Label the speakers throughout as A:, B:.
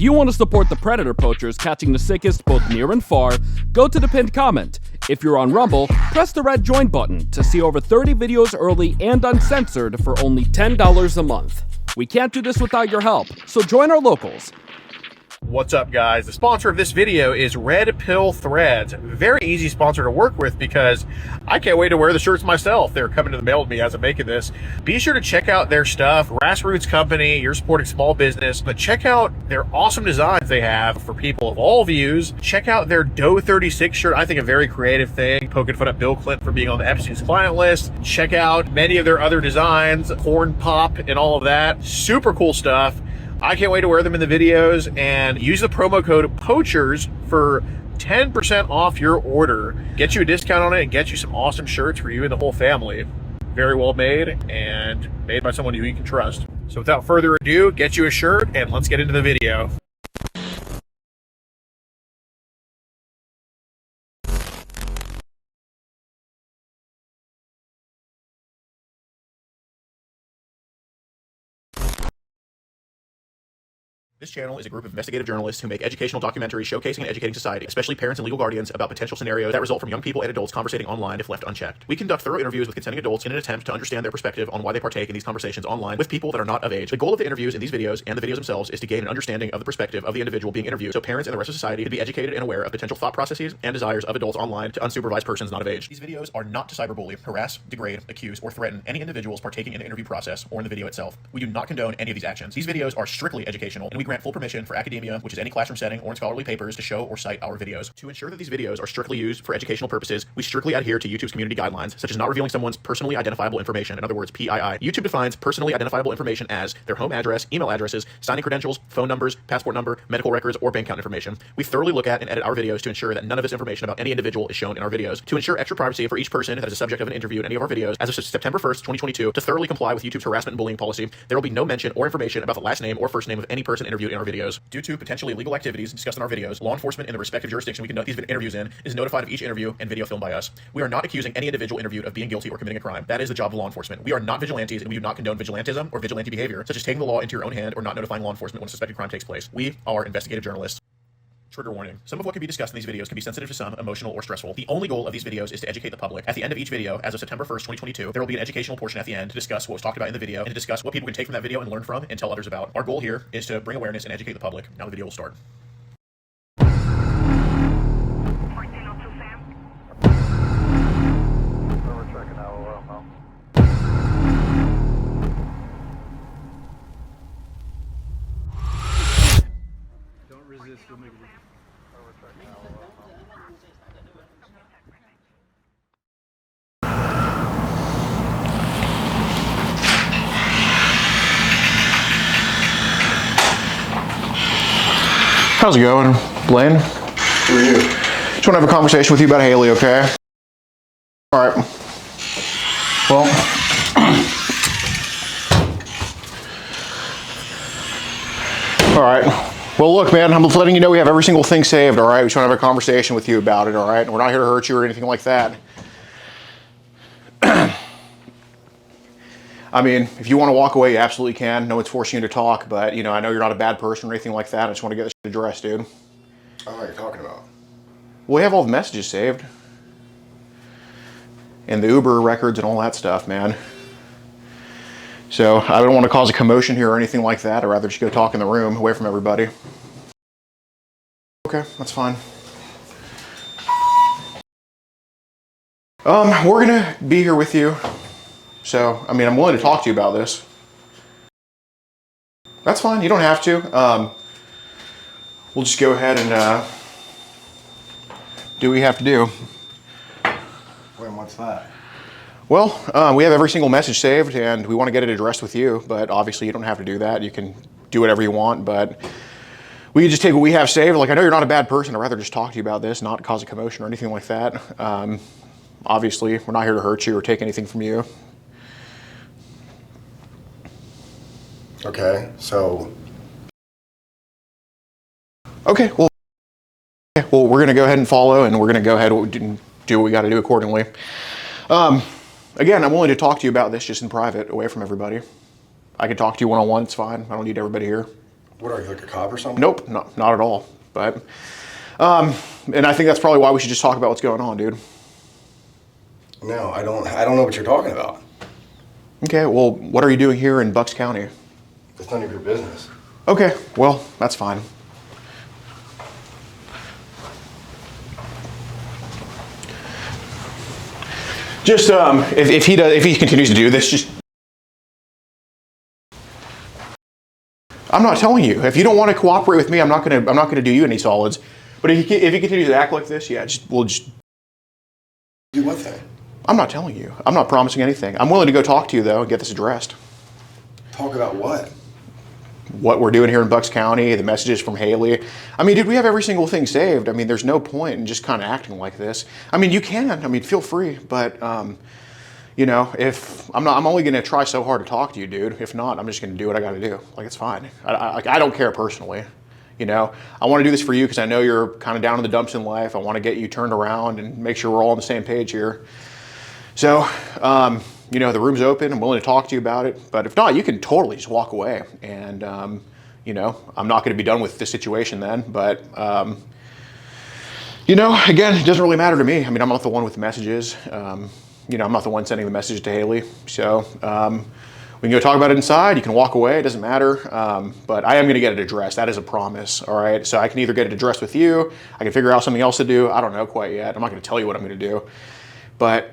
A: If you want to support the predator poachers catching the sickest both near and far, go to the pinned comment. If you're on Rumble, press the red join button to see over 30 videos early and uncensored for only $10 a month. We can't do this without your help, so join our locals.
B: What's up, guys? The sponsor of this video is Red Pill Threads. Very easy sponsor to work with because I can't wait to wear the shirts myself. They're coming to the mail to me as I'm making this. Be sure to check out their stuff. Grassroots company, you're supporting small business, but check out their awesome designs they have for people of all views. Check out their Doe 36 shirt. I think a very creative thing, poking fun at Bill Clinton for being on the Epstein's client list. Check out many of their other designs, corn pop and all of that. Super cool stuff. I can't wait to wear them in the videos, and use the promo code POACHERS for 10% off your order. Get you a discount on it and get you some awesome shirts for you and the whole family. Very well made and made by someone who you can trust. So without further ado, get you a shirt and let's get into the video. This channel is a group of investigative journalists who make educational documentaries showcasing and educating society, especially parents and legal guardians, about potential scenarios that result from young people and adults conversating online if left unchecked. We conduct thorough interviews with consenting adults in an attempt to understand their perspective on why they partake in these conversations online with people that are not of age. The goal of the interviews in these videos and the videos themselves is to gain an understanding of the perspective of the individual being interviewed, so parents and the rest of society can be educated and aware of potential thought processes and desires of adults online to unsupervised persons not of age. These videos are not to cyberbully, harass, degrade, accuse, or threaten any individuals partaking in the interview process or in the video itself. We do not condone any of these actions. These videos are strictly educational, and we grant full permission for academia, which is any classroom setting or in scholarly papers, to show or cite our videos. To ensure that these videos are strictly used for educational purposes, we strictly adhere to YouTube's community guidelines, such as not revealing someone's personally identifiable information, in other words, PII. YouTube defines personally identifiable information as their home address, email addresses, signing credentials, phone numbers, passport number, medical records, or bank account information. We thoroughly look at and edit our videos to ensure that none of this information about any individual is shown in our videos. To ensure extra privacy for each person that is a subject of an interview in any of our videos, as of September 1st, 2022, to thoroughly comply with YouTube's harassment and bullying policy, there will be no mention or information about the last name or first name of any person interviewed in our videos. Due to potentially illegal activities discussed in our videos, law enforcement in the respective jurisdiction we conduct these interviews in is notified of each interview and video filmed by us. We are not accusing any individual interviewed of being guilty or committing a crime. That is the job of law enforcement. We are not vigilantes, and we do not condone vigilantism or vigilante behavior, such as taking the law into your own hand or not notifying law enforcement when a suspected crime takes place. We are investigative journalists. Trigger warning. Some of what can be discussed in these videos can be sensitive to some, emotional, or stressful. The only goal of these videos is to educate the public. At the end of each video, as of September 1st, 2022, there will be an educational portion at the end to discuss what was talked about in the video and to discuss what people can take from that video and learn from and tell others about. Our goal here is to bring awareness and educate the public. Now the video will start.
C: How's it going, Blaine? Who are you? Just want to have a conversation with you about Haley, okay? All right. Well, all right. Well, look, man, I'm letting you know we have every single thing saved, all right? We just want to have a conversation with you about it, all right? We're not here to hurt you or anything like that. I mean, if you want to walk away, you absolutely can. No one's forcing you to talk, but, you know, I know you're not a bad person or anything like that. I just want to get this shit addressed, dude.
D: I don't know what you're talking about.
C: Well, we have all the messages saved. And the Uber records and all that stuff, man. So, I don't want to cause a commotion here or anything like that. I'd rather just go talk in the room, away from everybody. Okay, that's fine. We're gonna be here with you. So, I mean, I'm willing to talk to you about this. That's fine, you don't have to. We'll just go ahead and do what we have to do.
D: Wait, what's that?
C: Well, we have every single message saved, and we want to get it addressed with you, but obviously you don't have to do that. You can do whatever you want, but we can just take what we have saved. Like, I know you're not a bad person. I'd rather just talk to you about this, not cause a commotion or anything like that. Obviously, we're not here to hurt you or take anything from you.
D: Okay, so...
C: Okay, well, we're going to go ahead and follow, and we're going to go ahead and do what we got to do accordingly. Again, I'm willing to talk to you about this just in private, away from everybody. I can talk to you one-on-one, it's fine. I don't need everybody here.
D: What are you, like a cop or something?
C: Nope, not at all. But, and I think that's probably why we should just talk about what's going on, dude.
D: No, I don't know what you're talking about.
C: Okay, well, what are you doing here in Bucks County?
D: It's none of your business.
C: Okay, well, that's fine. Just if he continues to do this, just I'm not telling you. If you don't want to cooperate with me, I'm not gonna do you any solids. But if he continues to act like this, yeah, we'll just
D: Do what thing?
C: I'm not telling you. I'm not promising anything. I'm willing to go talk to you though and get this addressed.
D: Talk about what?
C: What we're doing here in Bucks County, the messages from Haley. I mean, dude, we have every single thing saved. I mean, there's no point in just kind of acting like this. I mean, you can. I mean, feel free, but you know, if I'm only going to try so hard to talk to you, dude. If not, I'm just going to do what I got to do. Like, it's fine. I don't care personally. You know, I want to do this for you because I know you're kind of down in the dumps in life. I want to get you turned around and make sure we're all on the same page here. So, you know, the room's open. I'm willing to talk to you about it. But if not, you can totally just walk away. And, you know, I'm not going to be done with this situation then. But, you know, again, it doesn't really matter to me. I mean, I'm not the one with the messages. You know, I'm not the one sending the message to Haley. So we can go talk about it inside. You can walk away. It doesn't matter. But I am going to get it addressed. That is a promise. All right. So I can either get it addressed with you. I can figure out something else to do. I don't know quite yet. I'm not going to tell you what I'm going to do. But,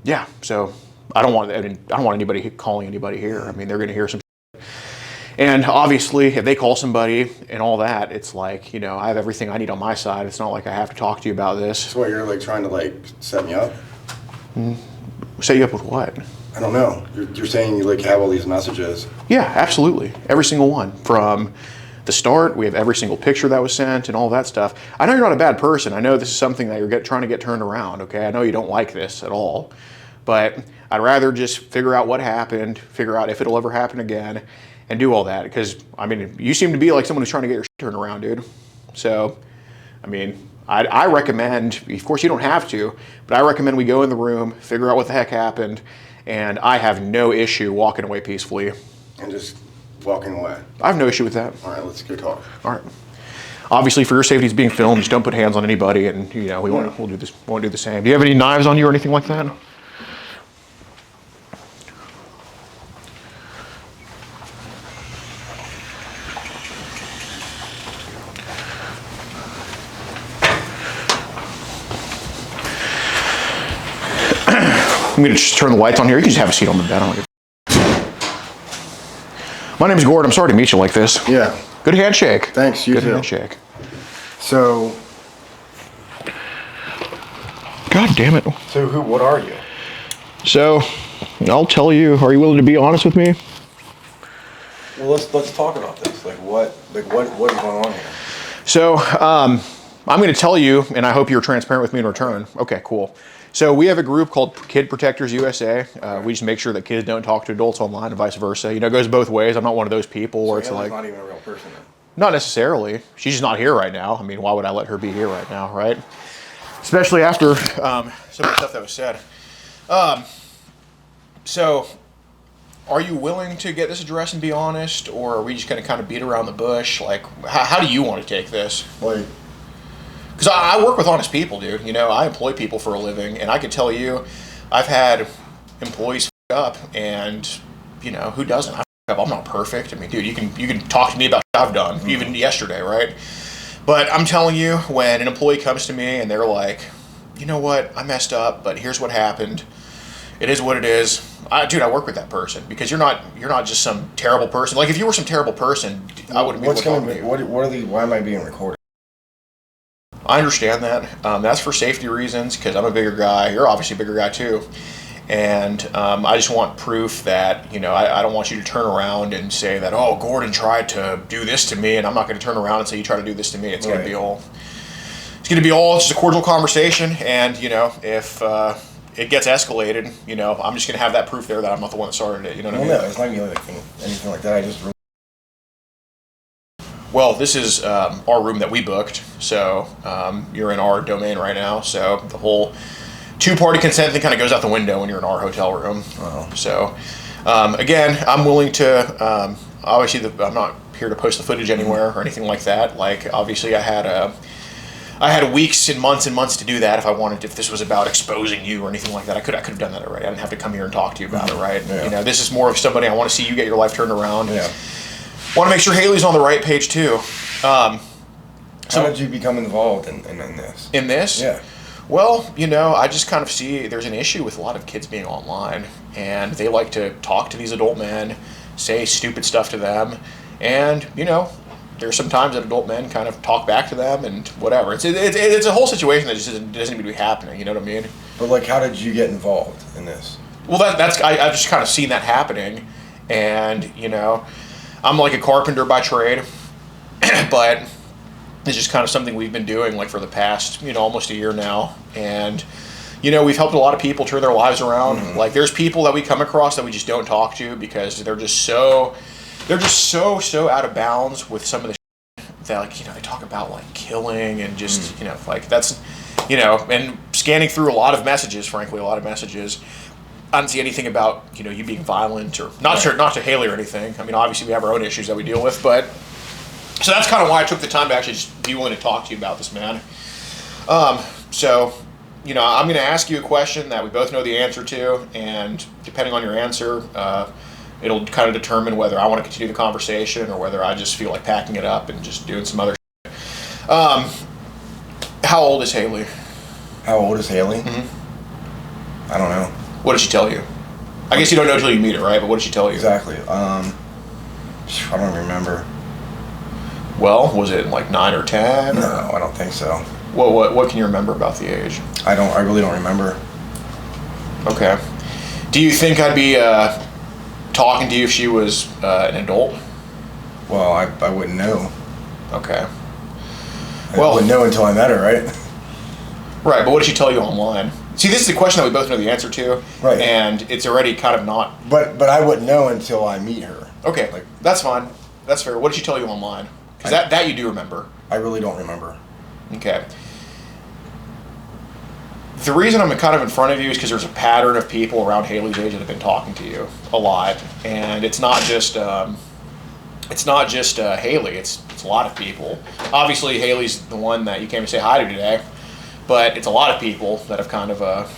C: yeah, so I don't want anybody calling anybody here. I mean, they're going to hear some shit. And obviously, if they call somebody and all that, it's like, you know, I have everything I need on my side. It's not like I have to talk to you about this.
D: So what, you're like trying to like set me up?
C: Set you up with what?
D: I don't know. You're saying you like have all these messages.
C: Yeah, absolutely. Every single one. From the start, we have every single picture that was sent and all that stuff. I know you're not a bad person. I know this is something that you're trying to get turned around, okay? I know you don't like this at all. But I'd rather just figure out what happened, figure out if it'll ever happen again, and do all that. Because, I mean, you seem to be like someone who's trying to get your shit turned around, dude. So, I mean, I recommend, of course you don't have to, but I recommend we go in the room, figure out what the heck happened, and I have no issue walking away peacefully.
D: And just walking away.
C: I have no issue with that.
D: All right, let's go talk.
C: All right. Obviously, for your safety, it's being filmed. Just don't put hands on anybody, and you know we'll do this. Won't do the same. Do you have any knives on you or anything like that? I'm gonna just turn the lights on here. You can just have a seat on the bed. I don't give My name is Gord. I'm sorry to meet you like this.
D: Yeah.
C: Good handshake.
D: Thanks, you
C: Good
D: too.
C: handshake.
D: So
C: God damn it.
D: what are you?
C: So, I'll tell you. Are you willing to be honest with me?
D: Well, let's talk about this. What is going on here?
C: So, I'm going to tell you, and I hope you're transparent with me in return. Okay, cool. So we have a group called Kid Protectors USA. We just make sure that kids don't talk to adults online and vice versa. You know, it goes both ways. I'm not one of those people where it's like...
D: not even a real person then?
C: Not necessarily. She's just not here right now. I mean, why would I let her be here right now, right? Especially after some of the stuff that was said. So, are you willing to get this address and be honest, or are we just going to kind of beat around the bush? Like, how do you want to take this?
D: Like,
C: because I work with honest people, dude. You know, I employ people for a living, and I can tell you, I've had employees f*** up, and you know, who doesn't? I f*** up. I'm not perfect. I mean, dude, you can talk to me about what I've done, even yesterday, right? But I'm telling you, when an employee comes to me and they're like, you know what, I messed up, but here's what happened. It is what it is. Dude, I work with that person because you're not just some terrible person. Like if you were some terrible person, I wouldn't be able to talk to you.
D: Why am I being recorded?
C: I understand that. That's for safety reasons because I'm a bigger guy. You're obviously a bigger guy too. And I just want proof that, you know, I don't want you to turn around and say that, oh, Gordon tried to do this to me, and I'm not going to turn around and say you try to do this to me. It's going to be all, it's just a cordial conversation. And, you know, if it gets escalated, you know, I'm just going to have that proof there that I'm not the one that started it. You know what I mean?
D: No, it's not even like anything like that. I just...
C: Well, this is our room that we booked, so you're in our domain right now, so the whole two-party consent thing kind of goes out the window when you're in our hotel room.
D: Oh.
C: So, again, I'm willing to obviously I'm not here to post the footage anywhere or anything like that. Like, obviously I had weeks and months to do that if I wanted to. If this was about exposing you or anything like that, I could have done that already. I didn't have to come here and talk to you about it, right?
D: Yeah.
C: You know, this is more of somebody I want to see you get your life turned around.
D: Yeah.
C: Want to make sure Haley's on the right page too.
D: How did you become involved in this?
C: In this?
D: Yeah.
C: Well, you know, I just kind of see there's an issue with a lot of kids being online, and they like to talk to these adult men, say stupid stuff to them, and, you know, there's sometimes that adult men kind of talk back to them and whatever. It's a whole situation that just doesn't need to be happening, you know what I mean?
D: But, like, how did you get involved in this?
C: Well, I've just kind of seen that happening, and, you know, I'm like a carpenter by trade, but it's just kind of something we've been doing like for the past, you know, almost a year now. And, you know, we've helped a lot of people turn their lives around.
D: Mm-hmm.
C: Like, there's people that we come across that we just don't talk to because they're just so out of bounds with some of the that, like, you know, they talk about like killing and just, you know, like that's, you know, and scanning through a lot of messages, I didn't see anything about, you know, you being violent or not to Haley or anything. I mean, obviously we have our own issues that we deal with, but so that's kind of why I took the time to actually just be willing to talk to you about this, man. So, you know, I'm going to ask you a question that we both know the answer to, and depending on your answer, it'll kind of determine whether I want to continue the conversation or whether I just feel like packing it up and just doing some other shit. How old is Haley?
D: How old is Haley?
C: Mm-hmm.
D: I don't know.
C: What did she tell you? I guess you don't know until you meet her, right? But what did she tell you?
D: Exactly. I don't remember.
C: Well, was it like 9 or 10?
D: No, I don't think so.
C: What can you remember about the age?
D: I really don't remember.
C: Okay. Do you think I'd be talking to you if she was an adult?
D: Well, I wouldn't know.
C: Okay.
D: I wouldn't know until I met her, right?
C: Right, but what did she tell you online? See, this is a question that we both know the answer to,
D: right?
C: And it's already kind of not.
D: But I wouldn't know until I meet her.
C: Okay,
D: Like,
C: that's fine. That's fair. What did she tell you online? Because that you do remember.
D: I really don't remember.
C: Okay. The reason I'm kind of in front of you is because there's a pattern of people around Haley's age that have been talking to you a lot, and it's not just Haley. It's a lot of people. Obviously, Haley's the one that you came to say hi to today, but it's a lot of people that have kind of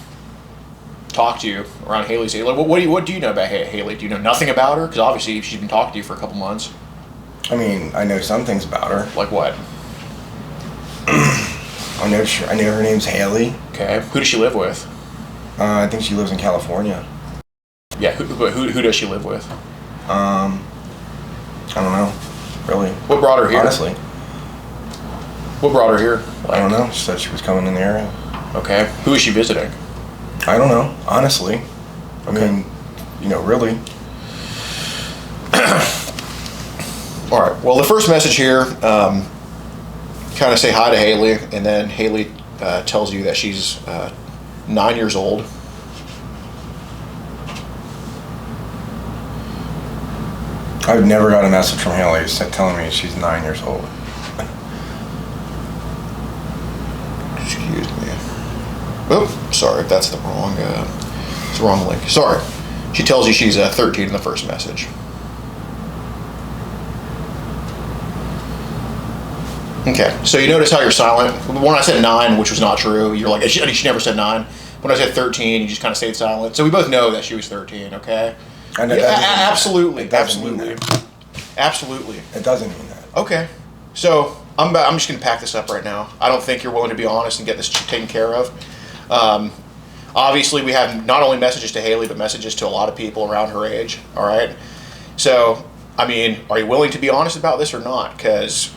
C: talked to you around Haley's age. What do you know about Haley? Do you know nothing about her? Because obviously she's been talking to you for a couple months.
D: I mean, I know some things about her.
C: Like what?
D: I know her name's Haley.
C: Okay. Who does she live with?
D: I think she lives in California.
C: Yeah. Who does she live with?
D: I don't know. Really.
C: What brought her here?
D: Honestly.
C: What brought her here?
D: I don't know. She said she was coming in the area.
C: Okay. Who is she visiting?
D: I don't know. Honestly. I mean, you know, really.
C: All right. Well, the first message here, kind of say hi to Haley, and then Haley tells you that she's 9 years old.
D: I've never got a message from Haley telling me she's 9 years old.
C: Excuse me. Oh, sorry if that's the wrong link. Sorry. She tells you she's 13 in the first message. Okay, so you notice how you're silent. When I said 9, which was not true, you're like, she never said 9. When I said 13, you just kind of stayed silent. So we both know that she was 13, okay?
D: And
C: absolutely.
D: It doesn't mean that.
C: Absolutely.
D: It doesn't mean that.
C: Okay, so I'm just going to pack this up right now. I don't think you're willing to be honest and get this taken care of. Obviously, we have not only messages to Haley, but messages to a lot of people around her age, all right? So, I mean, are you willing to be honest about this or not? Because,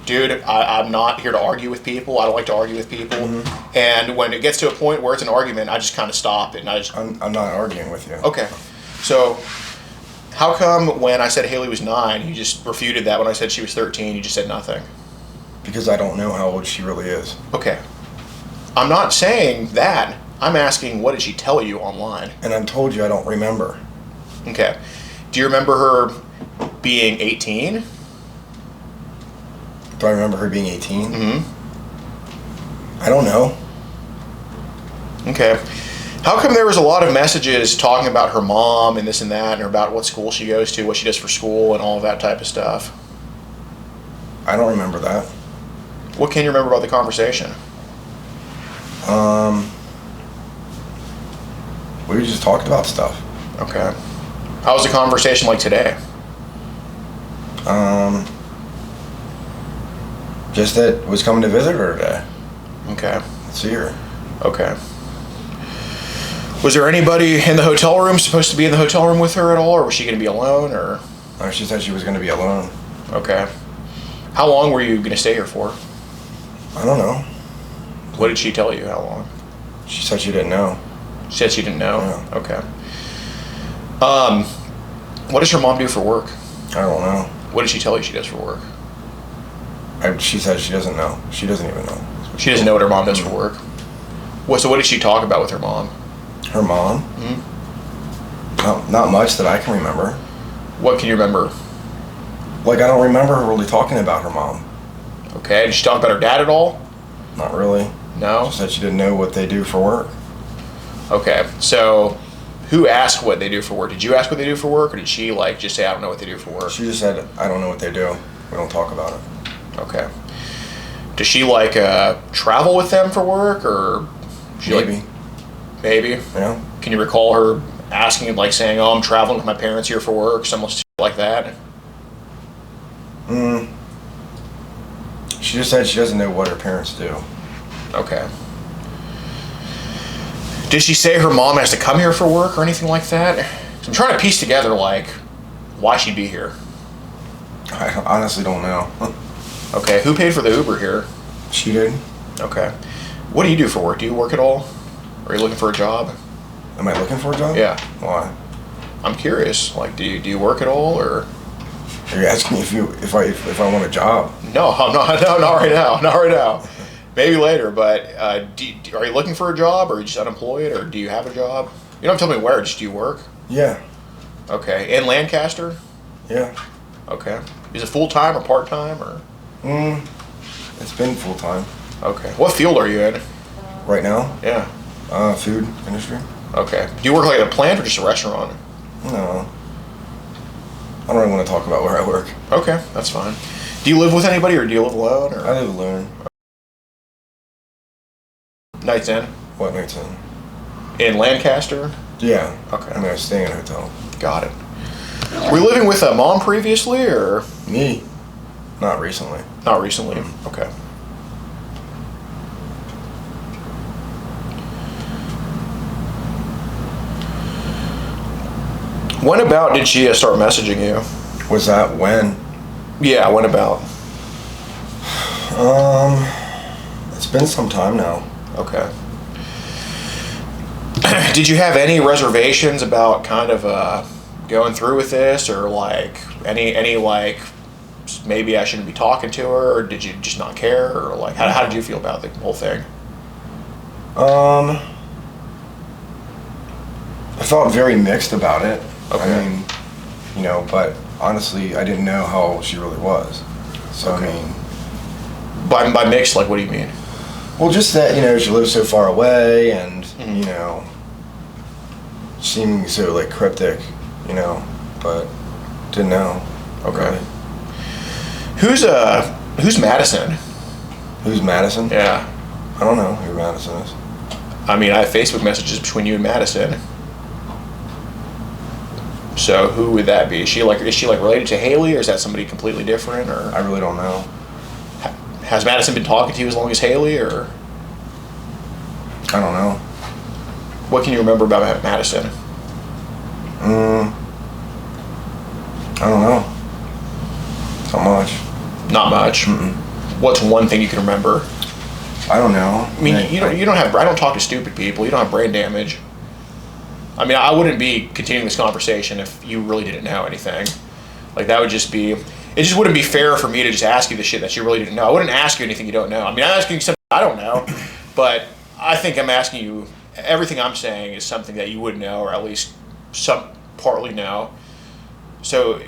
C: dude, I'm not here to argue with people. I don't like to argue with people. Mm-hmm. And when it gets to a point where it's an argument, I just kind of stop it. And
D: I'm not arguing with you.
C: Okay. So, how come when I said Haley was 9, you just refuted that? When I said she was 13, you just said nothing?
D: Because I don't know how old she really is.
C: Okay. I'm not saying that. I'm asking, what did she tell you online?
D: And I told you I don't remember.
C: Okay. Do you remember her being 18?
D: Do I remember her being 18?
C: Mm-hmm.
D: I don't know.
C: Okay.
B: How come there was a lot of messages talking about her mom and this and that, and about what school she goes to, what she does for school, and all of that type of stuff?
D: I don't remember that.
B: What can you remember about the conversation?
D: We just talked about stuff.
B: Okay. How was the conversation like today?
D: Just that was coming to visit her today.
B: Okay.
D: See her.
B: Okay. Was there anybody in the hotel room supposed to be in the hotel room with her at all, or was she going to be alone, or?
D: She said she was going to be alone.
B: Okay. How long were you going to stay here for?
D: I don't know.
B: What did she tell you? How long?
D: She said she didn't know.
B: She said she didn't know?
D: Yeah.
B: Okay. What does her mom do for work?
D: I don't know.
B: What did she tell you she does for work?
D: She said she doesn't know. She doesn't even know.
B: She doesn't know what her mom does for work? So what did she talk about with her mom?
D: Her mom?
B: Mm-hmm.
D: Not much that I can remember.
B: What can you remember?
D: Like, I don't remember her really talking about her mom.
B: Okay. Did she talk about her dad at all?
D: Not really.
B: No?
D: She said she didn't know what they do for work.
B: Okay. So who asked what they do for work? Did you ask what they do for work, or did she like just say, I don't know what they do for work?
D: She just said, I don't know what they do. We don't talk about it.
B: Okay. Does she like travel with them for work, or she
D: Maybe.
B: Maybe?
D: Yeah.
B: Can you recall her asking, like saying, oh, I'm traveling with my parents here for work, something like that?
D: She just said she doesn't know what her parents do.
B: Okay. Did she say her mom has to come here for work or anything like that? 'Cause I'm trying to piece together, like, why she'd be here.
D: I honestly don't know.
B: Okay, who paid for the Uber here?
D: She did.
B: Okay. What do you do for work? Do you work at all? Or are you looking for a job?
D: Am I looking for a job?
B: Yeah.
D: Why?
B: I'm curious. Like, do you work at all, or?
D: Are you asking me if I want a job?
B: No, I'm not. No, not right now. Not right now. Maybe later. But are you looking for a job, or are you just unemployed, or do you have a job? You don't have to tell me where. Just do you work?
D: Yeah.
B: Okay. In Lancaster?
D: Yeah.
B: Okay. Is it full time or part time, or?
D: It's been full time.
B: Okay. What field are you in?
D: Right now?
B: Yeah.
D: Food industry.
B: Okay. Do you work like at a plant or just a restaurant?
D: No. I don't really want to talk about where I work.
B: Okay, that's fine. Do you live with anybody, or do you live alone, or?
D: I live alone.
B: Nights in?
D: What nights in?
B: In Lancaster?
D: Yeah.
B: Okay.
D: I mean, I was staying in a hotel.
B: Got it. Were you living with a mom previously, or?
D: Me? Not recently.
B: Not recently. Okay. When about did she start messaging you?
D: Was that when?
B: Yeah, when about?
D: It's been some time now.
B: Okay. Did you have any reservations about kind of going through with this, or like any like maybe I shouldn't be talking to her, or did you just not care, or like how did you feel about the whole thing?
D: I felt very mixed about it.
B: Okay.
D: I mean, but honestly, I didn't know how she really was. So,
B: Okay.
D: I mean...
B: By mixed, like what do you mean?
D: Well, just that, she lives so far away and,
B: Mhm.
D: seeming so, like, cryptic, but didn't know.
B: Okay. Who's Madison?
D: Who's Madison?
B: Yeah.
D: I don't know who Madison is.
B: I mean, I have Facebook messages between you and Madison. So who would that be? Is she like related to Haley, or is that somebody completely different, or?
D: I really don't know.
B: Has Madison been talking to you as long as Haley, or?
D: I don't know.
B: What can you remember about Madison?
D: I don't know. Not much.
B: Not much.
D: Mm-mm.
B: What's one thing you can remember?
D: I don't know.
B: I mean, you don't have. I don't talk to stupid people. You don't have brain damage. I mean, I wouldn't be continuing this conversation if you really didn't know anything. Like, that would just be... It just wouldn't be fair for me to just ask you the shit that you really didn't know. I wouldn't ask you anything you don't know. I mean, I'm asking you something I don't know, but I think I'm asking you... Everything I'm saying is something that you would know, or at least partly know. So,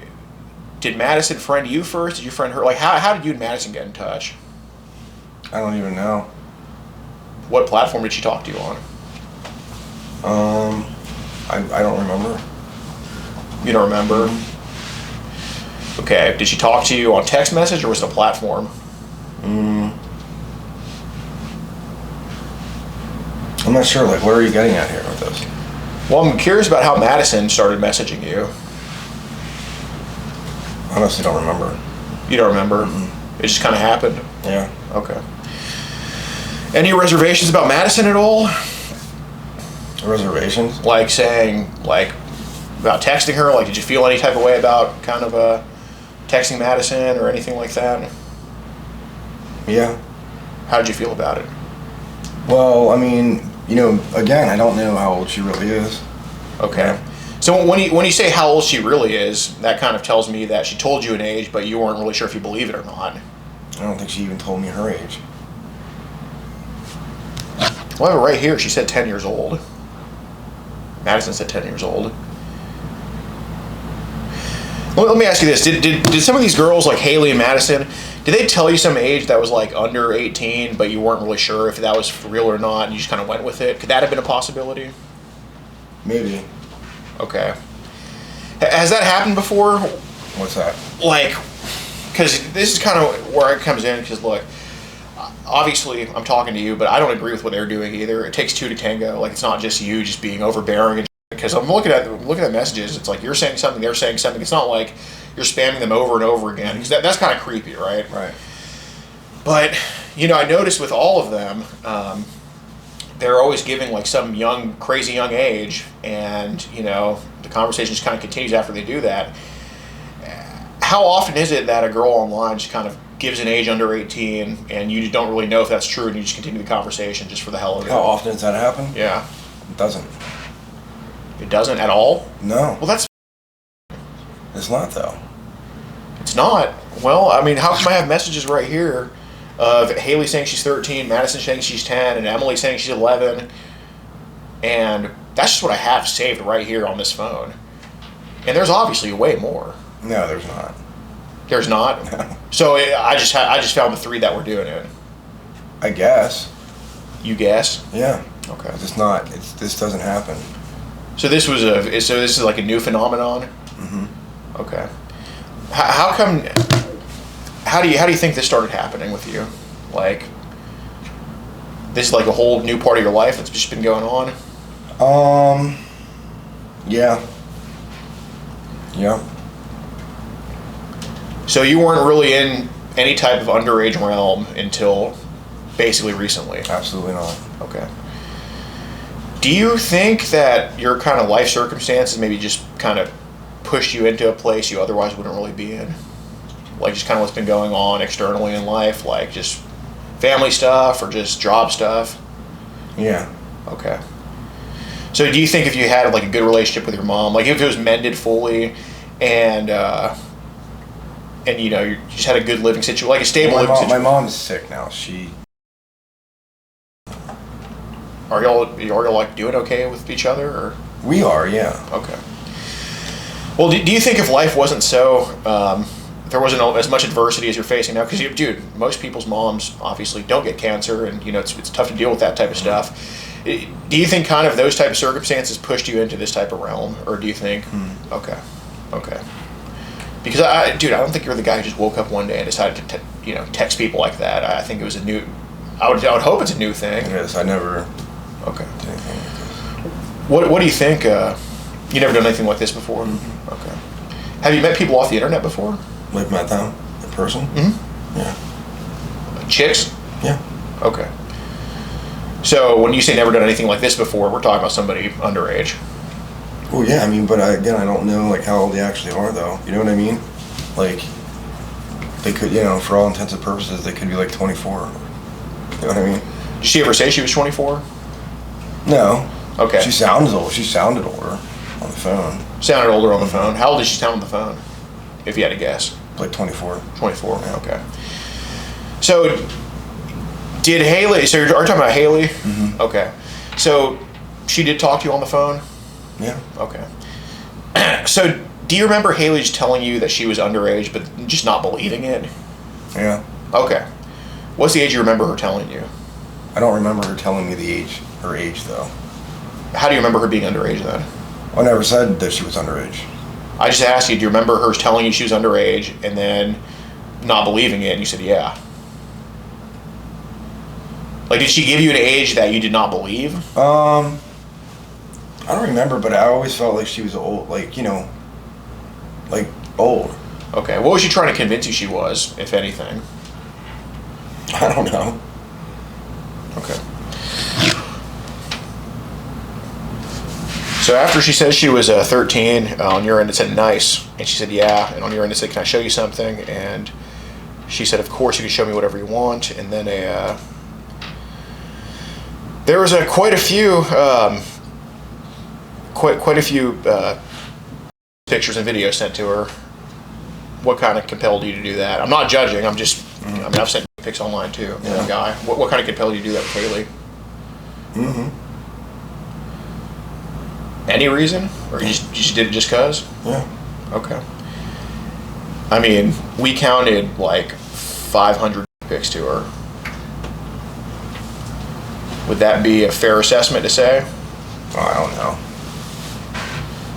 B: did Madison friend you first? Did you friend her? Like, how did you and Madison get in touch?
D: I don't even know.
B: What platform did she talk to you on?
D: I don't remember.
B: You don't remember? Okay. Did she talk to you on text message or was it a platform?
D: I'm not sure. Like, what are you getting at here with this?
B: Well, I'm curious about how Madison started messaging you.
D: Honestly, don't remember.
B: You don't remember? It just kind of happened?
D: Yeah.
B: Okay. Any reservations about Madison at all?
D: Reservations?
B: Like saying, like, about texting her? Like, did you feel any type of way about kind of texting Madison or anything like that?
D: Yeah.
B: How did you feel about it?
D: Well, I mean, you know, again, I don't know how old she really is.
B: Okay. So when you say how old she really is, that kind of tells me that she told you an age, but you weren't really sure if you believe it or not.
D: I don't think she even told me her age.
B: Well, I have it right here. She said 10 years old. Madison said 10 years old. Let me ask you this. Did some of these girls, like Haley and Madison, did they tell you some age that was like under 18, but you weren't really sure if that was for real or not, and you just kind of went with it? Could that have been a possibility?
D: Maybe.
B: Okay. Has that happened before?
D: What's that?
B: Like, because this is kind of where it comes in, because look, obviously I'm talking to you, but I don't agree with what they're doing either. It takes two to tango. Like, it's not just you just being overbearing. And because I'm looking at messages, it's like you're saying something, they're saying something. It's not like you're spamming them over and over again, because that's kind of creepy, right?
D: Right.
B: But, you know, I noticed with all of them, they're always giving like some crazy young age, and, you know, the conversation just kind of continues after they do that. How often is it that a girl online just kind of gives an age under 18 and you just don't really know if that's true and you just continue the conversation just for the hell of it?
D: How often does that happen?
B: Yeah.
D: It doesn't.
B: It doesn't at all?
D: No.
B: Well, that's...
D: It's not, though.
B: It's not? Well, I mean, how come I have messages right here of Haley saying she's 13, Madison saying she's 10, and Emily saying she's 11, and that's just what I have saved right here on this phone. And there's obviously way more.
D: No, there's not.
B: There's not?
D: No.
B: So I just found the three that were doing it.
D: I guess.
B: You guess?
D: Yeah.
B: Okay.
D: It's not. This doesn't happen.
B: So this is like a new phenomenon?
D: Mm-hmm.
B: Okay. How come? How do you think this started happening with you? Like, this is like a whole new part of your life that's just been going on?
D: Yeah. Yeah.
B: So you weren't really in any type of underage realm until basically recently?
D: Absolutely not.
B: Okay. Do you think that your kind of life circumstances maybe just kind of pushed you into a place you otherwise wouldn't really be in? Like, just kind of what's been going on externally in life, like just family stuff or just job stuff?
D: Yeah.
B: Okay. So do you think if you had like a good relationship with your mom, like if it was mended fully, and you know, you just had a good living situation, like a stable living situation?
D: My mom's sick now.
B: Are y'all like doing okay with each other, or?
D: We are, yeah.
B: Okay. Well, do you think if life wasn't so, there wasn't as much adversity as you're facing now? Because, dude, most people's moms obviously don't get cancer, and, you know, it's tough to deal with that type of stuff. Do you think kind of those type of circumstances pushed you into this type of realm, or do you think, okay. Because I don't think you're the guy who just woke up one day and decided to, text people like that. I think it was I would hope it's a new thing.
D: Yes, I never.
B: Okay.
D: Did anything like this.
B: What do you think? You never done anything like this before? Mm-hmm. Okay. Have you met people off the internet before?
D: Like met them in person?
B: Mm-hmm.
D: Yeah.
B: Chicks?
D: Yeah.
B: Okay. So when you say never done anything like this before, we're talking about somebody underage.
D: Well, yeah, I mean, but I don't know, like, how old they actually are, though. You know what I mean? Like, they could, for all intents and purposes, they could be, like, 24. You know what I mean?
B: Did she ever say she was 24?
D: No.
B: Okay.
D: She sounded old. She sounded older on the phone.
B: Sounded older on the phone. How old did she sound on the phone, if you had to guess?
D: Like 24.
B: 24,
D: yeah.
B: Okay. So, did Haley, so you're talking about Haley?
D: Mm-hmm.
B: Okay. So, she did talk to you on the phone?
D: Yeah.
B: Okay. So, do you remember Haley just telling you that she was underage, but just not believing it?
D: Yeah.
B: Okay. What's the age you remember her telling you?
D: I don't remember her telling me her age, though.
C: How do you remember her being underage then?
D: I never said that she was underage.
C: I just asked you, do you remember her telling you she was underage and then not believing it, and you said yeah? Like, did she give you an age that you did not believe?
D: I don't remember, but I always felt like she was old, like, you know, like old.
C: Okay, what was she trying to convince you she was, if anything?
D: I don't know.
C: Okay. So after she says she was 13, on your end it said nice, and she said yeah, and on your end it said, can I show you something? And she said, of course you can show me whatever you want. And then there was quite a few pictures and videos sent to her. What kind of compelled you to do that? I'm not judging. I'm just. I mean, I've sent pics online too. Yeah. Guy. What kind of compelled you to do that with Haley? Any reason, or you just did it just cause?
D: Yeah.
C: Okay. I mean, we counted like 500 pics to her. Would that be a fair assessment to say?
D: Oh, I don't know.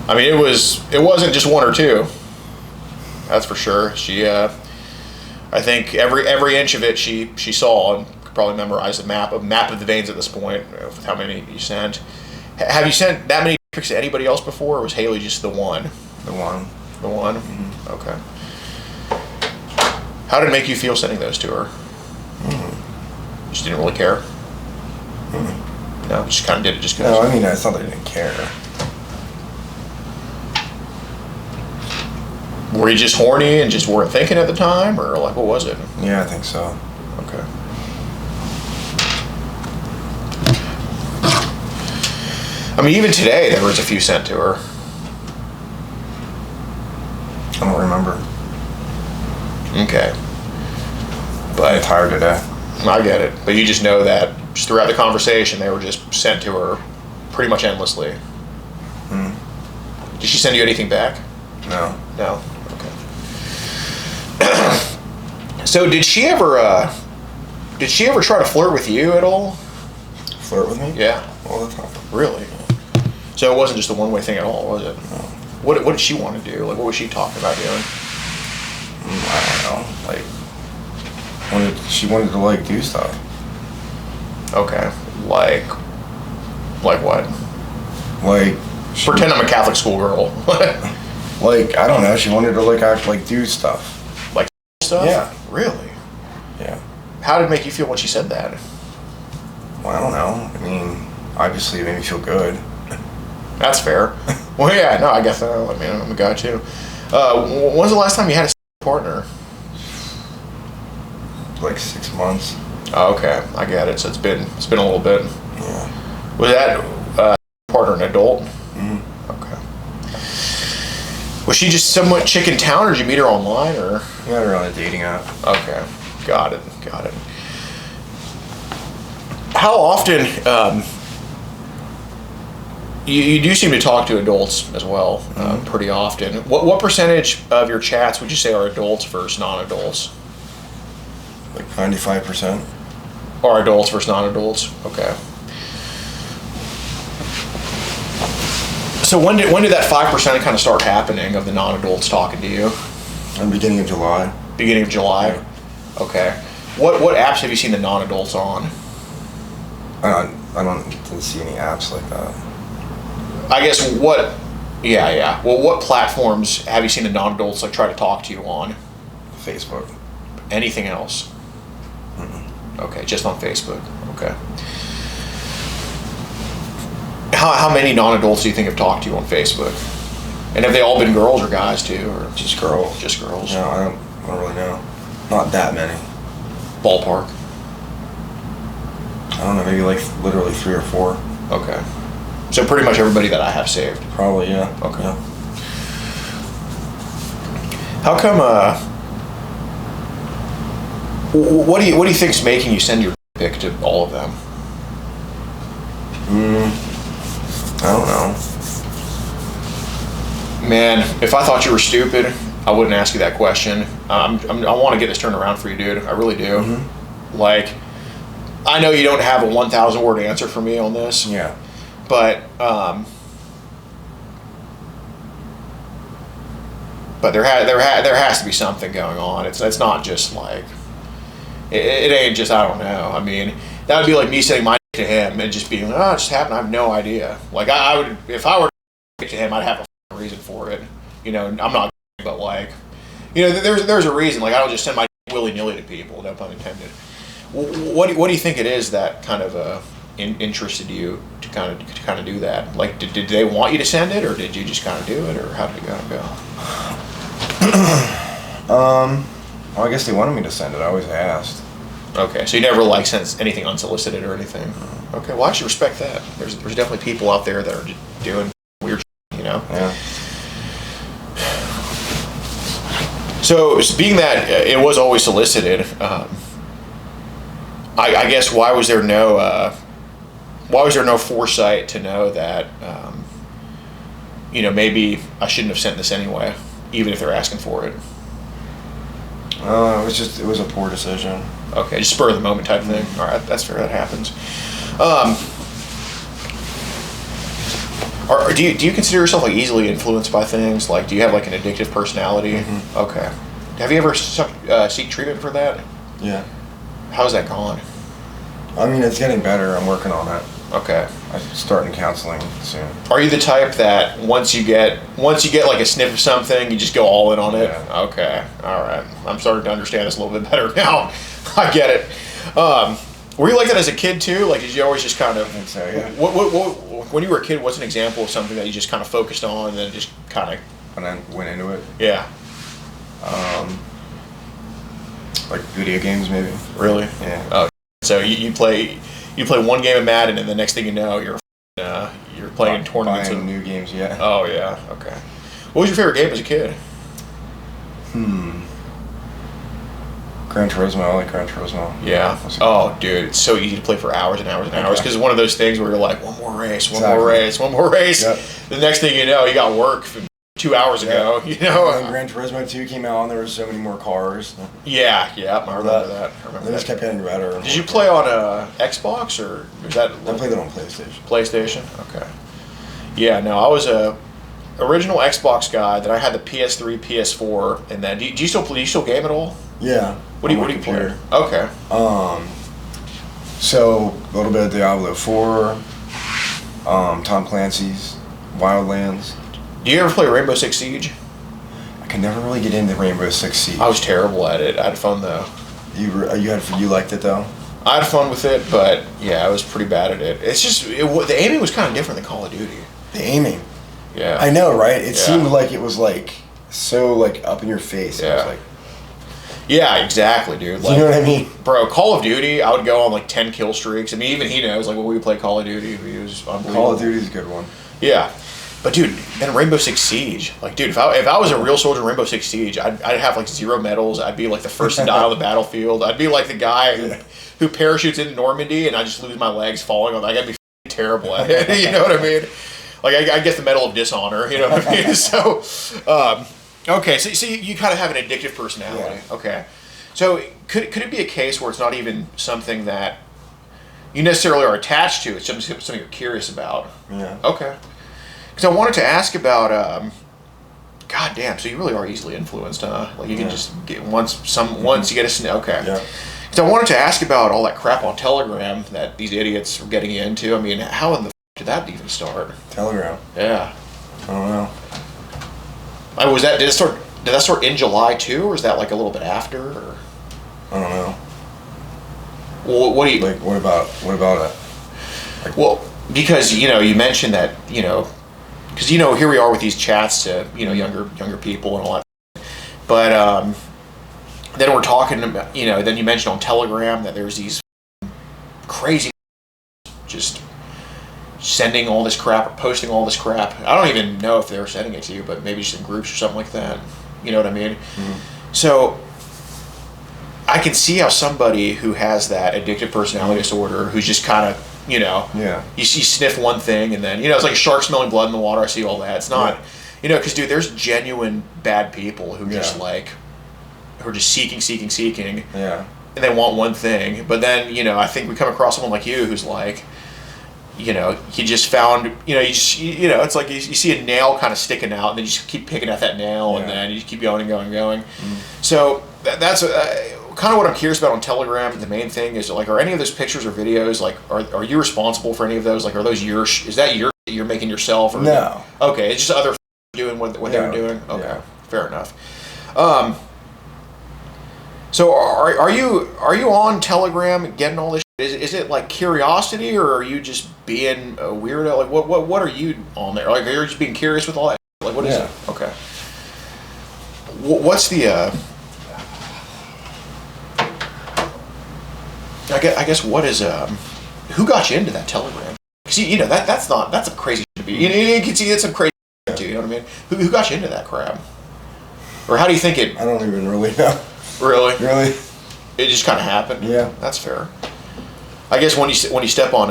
C: I mean, it wasn't just one or two. That's for sure. She, I think every inch of it she saw and could probably memorize the map of the veins at this point with how many you sent. Have you sent that many pics to anybody else before, or was Haley just the one?
D: The one.
C: The one? Mm-hmm. Okay. How did it make you feel sending those to her? Just didn't really care? No, just kind of did it just because?
D: No, I mean, it's not that I didn't care.
C: Were you just horny and just weren't thinking at the time, or like, what was it?
D: Yeah, I think so.
C: Okay. I mean, even today, there was a few sent to her.
D: I don't remember.
C: Okay.
D: I'm
C: But
D: tired today.
C: I get it. But you just know that just throughout the conversation, they were just sent to her pretty much endlessly. Did she send you anything back?
D: No.
C: No. Okay. So did she ever try to flirt with you at all?
D: Flirt with me?
C: Yeah.
D: All the time.
C: Really? So it wasn't just a one-way thing at all, was it?
D: No.
C: What did she want to do? Like, what was she talking about doing?
D: I don't know. Like, she wanted to like do stuff.
C: Okay. Like what?
D: Like,
C: Pretend I'm a Catholic schoolgirl.
D: like, I don't know. She wanted to like act like do stuff.
C: Like stuff?
D: Yeah.
C: Really?
D: Yeah.
C: How did it make you feel when she said that?
D: Well, I don't know. I mean, obviously it made me feel good.
C: That's fair. Well, yeah, no, I guess I mean, I'm a guy too. When's the last time you had a partner?
D: Like 6 months.
C: Oh, okay, I get it. So it's been a little bit.
D: Yeah.
C: Was that partner an adult? Okay. Was she just somewhat chicken town, or did you meet her online, or?
D: We met her on a dating app.
C: Okay, got it. How often? You do seem to talk to adults as well, pretty often. What percentage of your chats would you say are adults versus non-adults?
D: Like 95%.
C: Or adults versus non-adults? Okay. So when did that 5% kind of start happening of the non-adults talking to you?
D: In the beginning of July.
C: Beginning of July?
D: Yeah.
C: Okay. What apps have you seen the non-adults on?
D: I didn't see any apps like that.
C: I guess yeah. Well, what platforms have you seen the non-adults like try to talk to you on?
D: Facebook.
C: Anything else? Okay, just on Facebook. Okay. How many non-adults do you think have talked to you on Facebook? And have they all been girls or guys too, or
D: Just girls.
C: just girls?
D: No, I don't really know. Not that many.
C: Ballpark.
D: I don't know, maybe like literally 3 or 4.
C: Okay. So pretty much everybody that I have saved.
D: Probably, yeah.
C: Okay.
D: Yeah.
C: How come? What do you think's making you send your pic to all of them?
D: I don't know.
C: Man, if I thought you were stupid, I wouldn't ask you that question. I want to get this turned around for you, dude. I really do. Like, I know you don't have a 1,000 word answer for me on this.
D: Yeah.
C: there has to be something going on. It's not just like it ain't just, I don't know. I mean, that would be like me saying my to him and just being like, oh, it just happened. I have no idea. Like I would, if I were to him, I'd have a reason for it. You know, I'm not, but like, you know, there's a reason. Like I don't just send my willy nilly to people. No pun intended. What do you think it is that kind of interested you to kind of do that? Like, did they want you to send it, or did you just kind of do it, or how did it go?
D: Well, I guess they wanted me to send it. I always asked.
C: Okay, so you never like sent anything unsolicited or anything. Okay, well I should respect that. There's definitely people out there that are just doing weird shit, you know.
D: Yeah.
C: So being that it was always solicited, I guess why was there no foresight to know that you know, maybe I shouldn't have sent this anyway, even if they're asking for it?
D: It was a poor decision.
C: Okay, just spur of the moment type thing. All right, that's fair. That happens. Do you consider yourself like easily influenced by things? Like, do you have like an addictive personality?
D: Mm-hmm.
C: Okay. Have you ever seek treatment for that?
D: Yeah.
C: How's that gone?
D: I mean, it's getting better. I'm working on it.
C: Okay.
D: I'm starting counseling soon.
C: Are you the type that once you get like a sniff of something, you just go all in on it?
D: Yeah.
C: Okay. All right. I'm starting to understand this a little bit better now. I get it. Were you like that as a kid too? Like, did you always just kind of?
D: I think so, yeah.
C: What when you were a kid? What's an example of something that you just kind of focused on and then just kind of?
D: When I went into it.
C: Yeah.
D: Like video games, maybe.
C: Really?
D: Yeah.
C: Oh, so you play one game of Madden, and the next thing you know, you're playing tournaments.
D: Buying new games, yeah.
C: Oh yeah. Okay. What was your favorite game as a kid?
D: Gran Turismo. I like Gran Turismo.
C: Yeah. Oh, dude, it's so easy to play for hours and hours and hours because it's one of those things where you're like, one more race.
D: Yep.
C: The next thing you know, you got work from 2 hours ago. You know.
D: And Gran Turismo 2 came out, and there were so many more cars.
C: Yeah. I remember that.
D: They just kept getting better.
C: Did you play on a Xbox or was that?
D: I played it on PlayStation.
C: PlayStation. Okay. Yeah. No, I was a original Xbox guy. Then I had the PS3, PS4, and then do you still game at all?
D: Yeah.
C: What do you play? Okay.
D: So a little bit of Diablo 4, Tom Clancy's Wildlands.
C: Do you ever play Rainbow Six Siege?
D: I could never really get into Rainbow Six Siege.
C: I was terrible at it. I had fun though.
D: You liked it though?
C: I had fun with it, but yeah, I was pretty bad at it. It's just the aiming was kind of different than Call of Duty.
D: The aiming.
C: Yeah.
D: I know, right? It
C: Yeah.
D: seemed like it was like so like up in your face.
C: Yeah.
D: It was like,
C: yeah, exactly, dude. Like,
D: you know what I mean?
C: Bro, Call of Duty, I would go on like 10 kill streaks. I mean, even he knows, like, when we play Call of Duty, he was unbelievable.
D: Call of Duty's a good one.
C: Yeah. But, dude, then Rainbow Six Siege. Like, dude, if I was a real soldier in Rainbow Six Siege, I'd have, like, 0 medals. I'd be, like, the first to die on the battlefield. I'd be, like, the guy who parachutes into Normandy, and I just lose my legs falling on. Like, I'd be terrible at it. You know what I mean? Like, I get the Medal of Dishonor. You know what I mean? So, okay. So you kind of have an addictive personality.
D: Yeah.
C: Okay. So could it be a case where it's not even something that you necessarily are attached to? It's something you're curious about.
D: Yeah.
C: Okay. Because I wanted to ask about. God damn! So you really are easily influenced, huh? Like you can just get once you get a okay.
D: Yeah.
C: Because I wanted to ask about all that crap on Telegram that these idiots are getting into. I mean, how in the did that even start?
D: Telegram.
C: Yeah.
D: I don't know.
C: Did that start in July too, or is that like a little bit after? Or?
D: I don't know.
C: Well, what do you
D: like? What about it? Like,
C: well, because you mentioned that because here we are with these chats to younger people and all that, but then we're talking about then you mentioned on Telegram that there's these crazy just sending all this crap or posting all this crap. I don't even know if they're sending it to you, but maybe just in groups or something like that. You know what I mean? Mm-hmm. So I can see how somebody who has that addictive personality disorder, who's just kind of,
D: yeah,
C: you sniff one thing and then, it's like a shark smelling blood in the water. I see all that. It's not, because dude, there's genuine bad people who just who are just seeking.
D: Yeah.
C: And they want one thing. But then, I think we come across someone like you who's like,
B: you know, he just found, you know, it's like you see a nail kind of sticking out, and then you just keep picking at that nail, and then you just keep going and going and going. So that's kind of what I'm curious about on Telegram. The main thing is, like, are any of those pictures or videos, like, are you responsible for any of those? Like, are those is that you're making yourself? Or
D: No.
B: Okay, it's just other doing what they were doing? Okay, fair enough. So are you on Telegram getting all this? Is it like curiosity, or are you just being a weirdo? Like what are you on there? Like, are you just being curious with all that? Like, what is it? Okay. What's the I guess what is who got you into that Telegram? Because you know that's a crazy shit to be. You can see it's some crazy shit too. You know what I mean? Who got you into that crap? Or how do you think it?
D: I don't even really know.
B: Really?
D: Really?
B: It just kind of happened.
D: Yeah.
B: That's fair. I guess when you step on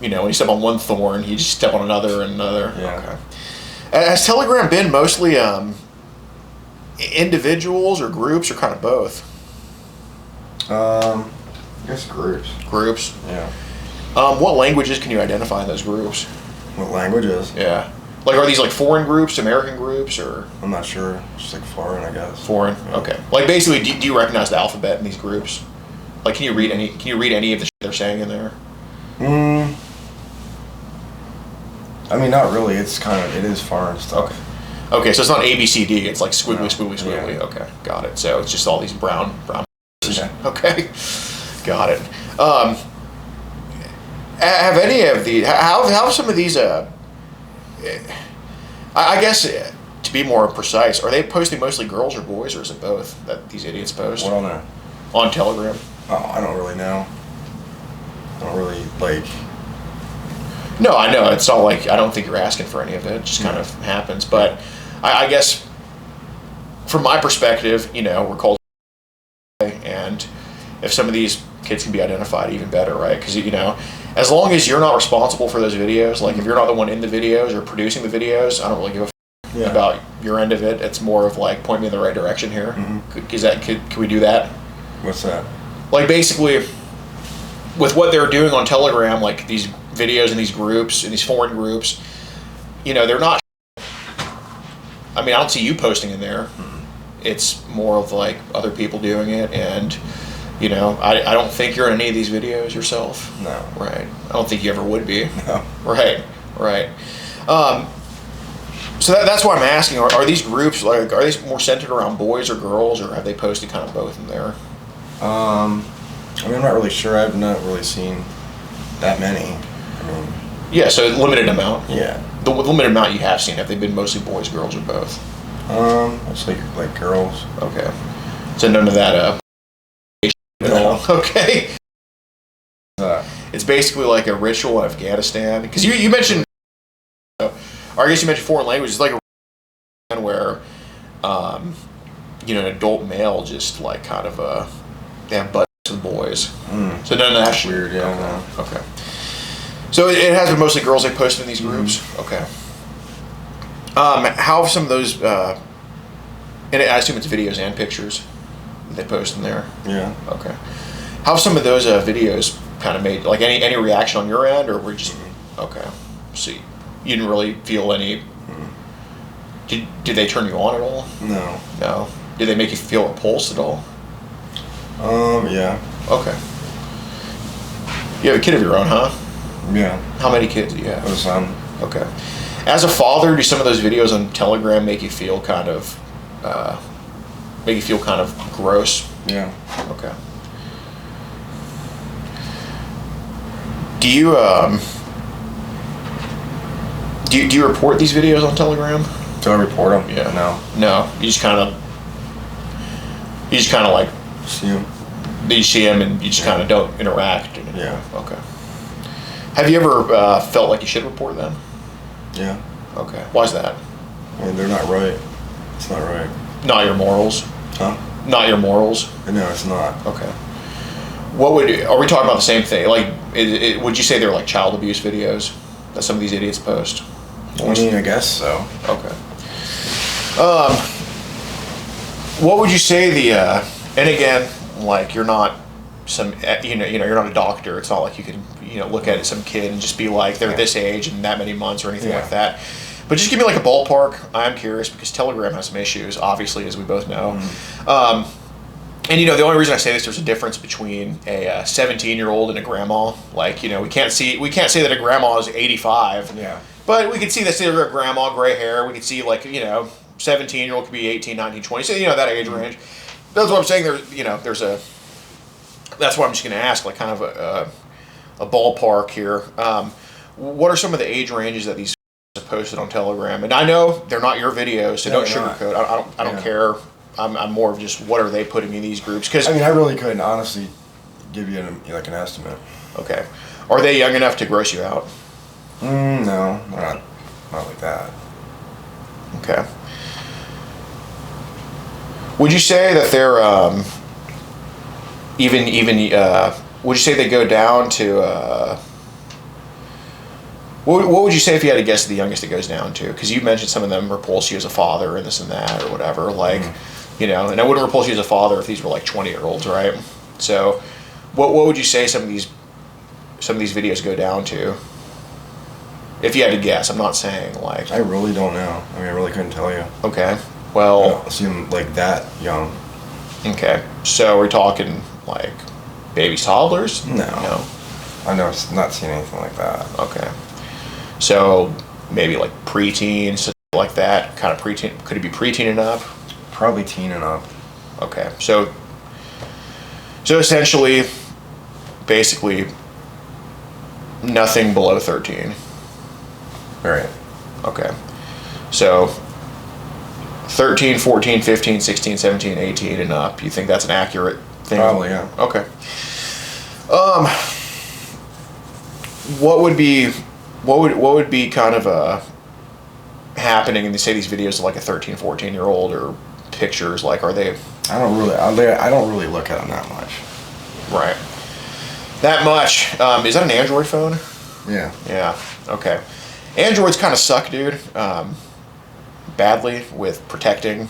B: when you step on one thorn, you just step on another and another.
D: Yeah.
B: Okay. Has Telegram been mostly individuals or groups, or kind of both?
D: I guess groups.
B: Groups.
D: Yeah.
B: What languages can you identify in those groups?
D: What languages?
B: Yeah. Like, are these like foreign groups, American groups, or?
D: I'm not sure. Just like foreign, I guess.
B: Foreign.
D: Yeah.
B: Okay. Like, basically, do you recognize the alphabet in these groups? Like, can you read any of the shit they're saying in there?
D: I mean, not really. It is foreign stuff.
B: Okay, so it's not ABCD. It's like squiggly,
D: No.
B: squiggly, squiggly.
D: Yeah.
B: Okay, got it. So it's just all these brown.
D: Yeah.
B: Okay, got it. Have any of the how some of these? I guess to be more precise, are they posting mostly girls or boys, or is it both that these idiots post?
D: What on there?
B: On Telegram.
D: Oh, I don't really know. I don't really like.
B: No, I know it's not like I don't think you're asking for any of it. It just kind of happens. But I guess from my perspective, you know, we're called, and if some of these kids can be identified, even better, right? Because, you know, as long as you're not responsible for those videos, like if you're not the one in the videos or producing the videos, I don't really give a about your end of it. It's more of like, point me in the right direction here. Can we do that?
D: What's that?
B: Like, basically, with what they're doing on Telegram, like these videos in these groups, in these foreign groups, you know, they're not. I mean, I don't see you posting in there. It's more of like other people doing it, and you know, I don't think you're in any of these videos yourself.
D: No.
B: Right. I don't think you ever would be.
D: No.
B: Right. So that's why I'm asking. Are these groups like, are they more centered around boys or girls, or have they posted kind of both in there?
D: I mean, I'm not really sure. I've not really seen that many. I mean,
B: Yeah, so limited amount.
D: yeah.
B: The limited amount you have seen, have they been mostly boys, girls, or both?
D: It's like girls.
B: Okay. So none of that at all. Okay. It's basically like a ritual in Afghanistan. Because you mentioned, or I guess you mentioned foreign languages. It's like a where, you know, an adult male just like kind of they have butts with boys. So none of that's
D: weird. Yeah.
B: Okay. So it has been mostly girls they posted in these groups. Okay. How have some of those? And I assume it's videos and pictures that they post in there.
D: Yeah.
B: Okay. How have some of those videos kind of made, like, any reaction on your end, or were just okay? So you didn't really feel any. Did they turn you on at all?
D: No.
B: No. Did they make you feel repulsed at all?
D: Yeah.
B: Okay. You have a kid of your own, huh?
D: Yeah.
B: How many kids do you have?
D: A son.
B: Okay. As a father, do some of those videos on Telegram make you feel kind of gross?
D: Yeah.
B: Okay. Do you do you report these videos on Telegram?
D: Do I report them?
B: Yeah.
D: No.
B: You just kind of like
D: See 'em?
B: you see them and you just kind of don't interact.
D: Yeah.
B: Okay. Have you ever felt like you should report them?
D: Yeah.
B: Okay. Why's that?
D: I mean, they're not right. It's not right.
B: Not your morals.
D: Huh?
B: Not your morals.
D: No, it's not.
B: Okay. Are we talking about the same thing? Like, would you say they're like child abuse videos that some of these idiots post?
D: I mean, I guess so.
B: Okay. What would you say and again, like, you're not you're not a doctor. It's not like you can
C: look at some kid and just be like, they're this age and that many months or anything like that. But just give me like a ballpark. I'm curious because Telegram has some issues, obviously, as we both know. And the only reason I say this, there's a difference between a 17-year-old and a grandma. Like, we can't say that a grandma is 85. Yeah. But we could see that they're a grandma, gray hair. We could see 17-year-old could be 18, 19, 20. So that age range. That's what I'm saying. There's a. That's why I'm just going to ask, like, kind of a ballpark here. What are some of the age ranges that these are posted on Telegram? And I know they're not your videos, so don't sugarcoat. I don't care. I'm more of just what are they putting in these groups? Because
D: I really couldn't honestly give you an estimate.
C: Okay, are they young enough to gross you out?
D: No, not like that.
C: Okay. Would you say that they're would you say they go down to? What would you say if you had to guess the youngest it goes down to? Because you mentioned some of them repulse you as a father and this and that or whatever. Like, and I wouldn't repulse you as a father if these were like 20-year-olds, right? So, what would you say some of these videos go down to? If you had to guess, I'm not saying like.
D: I really don't know. I really couldn't tell you.
C: Okay. Well.
D: I don't seem like that young.
C: Okay. So we're talking like babies, toddlers?
D: No. I know, not seen anything like that.
C: Okay. So maybe like preteens, something like that. Kind of preteen. Could it be preteen and up?
D: Probably teen and up.
C: Okay. So essentially, basically, nothing below 13.
D: Right.
C: Okay. So 13, 14, 15, 16, 17, 18 and up. You think that's an accurate thing?
D: Probably, yeah.
C: Okay. What would be kind of happening in these videos of like a 13, 14-year-old or pictures? Like, are they?
D: I don't really look at them that much.
C: Right. That much. Is that an Android phone?
D: Yeah.
C: Yeah. Okay. Androids kind of suck, dude. Badly with protecting.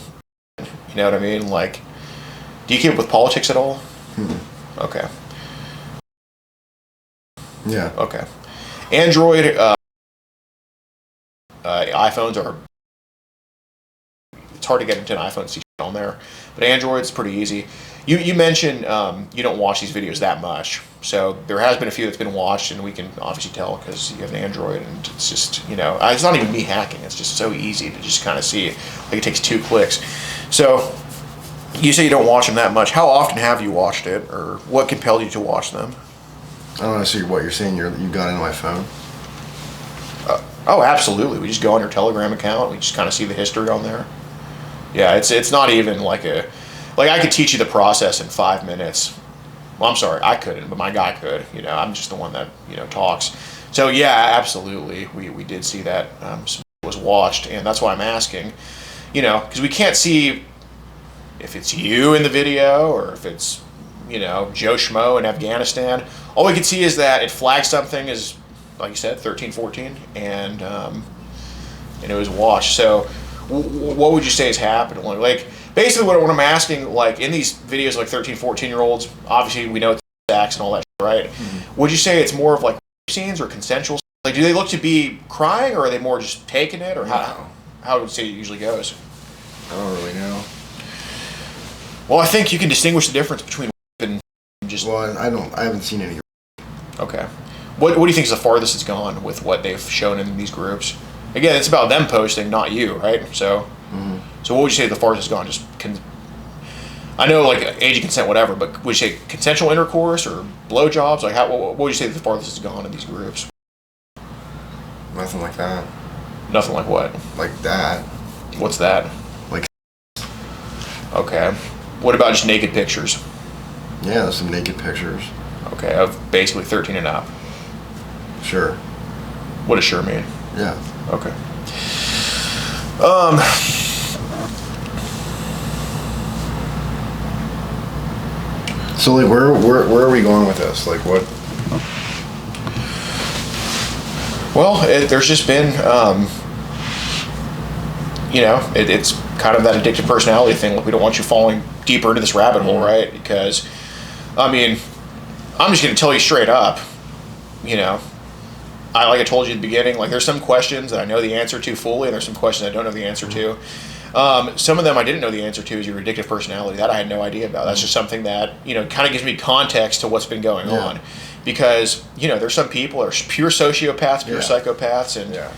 C: You know what I mean? Like, do you keep up with politics at all? Okay.
D: Yeah.
C: Okay. Android iPhones are. It's hard to get into an iPhone and see shit on there, but Android's pretty easy. You mentioned you don't watch these videos that much, so there has been a few that's been watched, and we can obviously tell because you have an Android, and it's just it's not even me hacking. It's just so easy to just kind of see it. Like it takes 2 clicks. So you say you don't watch them that much. How often have you watched it, or what compelled you to watch them?
D: I don't know. So what you're saying? You got into my phone?
C: Oh, absolutely. We just go on your Telegram account. We just kind of see the history on there. Yeah, it's not even like I could teach you the process in 5 minutes. Well, I'm sorry, I couldn't, but my guy could. I'm just the one that talks. So yeah, absolutely, we did see that was watched, and that's why I'm asking. Because we can't see if it's you in the video or if it's Joe Schmo in Afghanistan. All we can see is that it flagged something as, like you said, 13, 14, and it was watched. So what would you say is happening? Like, basically what I'm asking, like, in these videos, like 13, 14-year-olds, obviously we know it's sex and all that shit, right? Mm-hmm. Would you say it's more of like scenes or consensual? Like, do they look to be crying, or are they more just taking it, or how would you say it usually goes?
D: I don't really know.
C: Well, I think you can distinguish the difference between and just.
D: Well, I haven't seen any.
C: Okay. What do you think is the farthest it's gone with what they've shown in these groups? Again, it's about them posting, not you, right? So, So what would you say the farthest has gone? Just I know, like, age of consent, whatever, but would you say consensual intercourse or blowjobs? Like, what would you say the farthest has gone in these groups?
D: Nothing like that.
C: Nothing like what?
D: Like that.
C: What's that?
D: Like.
C: Okay. What about just naked pictures?
D: Yeah, some naked pictures.
C: Okay, of basically 13 and up.
D: Sure.
C: What does sure mean?
D: Yeah.
C: Okay.
D: So, like, where are we going with this? Like, what?
C: Well, there's just been, it's kind of that addictive personality thing. Like, we don't want you falling deeper into this rabbit hole, right? Because, I mean, I'm just going to tell you straight up, you know, like I told you at the beginning, like there's some questions that I know the answer to fully, and there's some questions I don't know the answer to. Some of them I didn't know the answer to is your addictive personality. That I had no idea about. That's just something that, you know, kind of gives me context to what's been going on. Because, you know, there's some people that are pure sociopaths, pure psychopaths, and,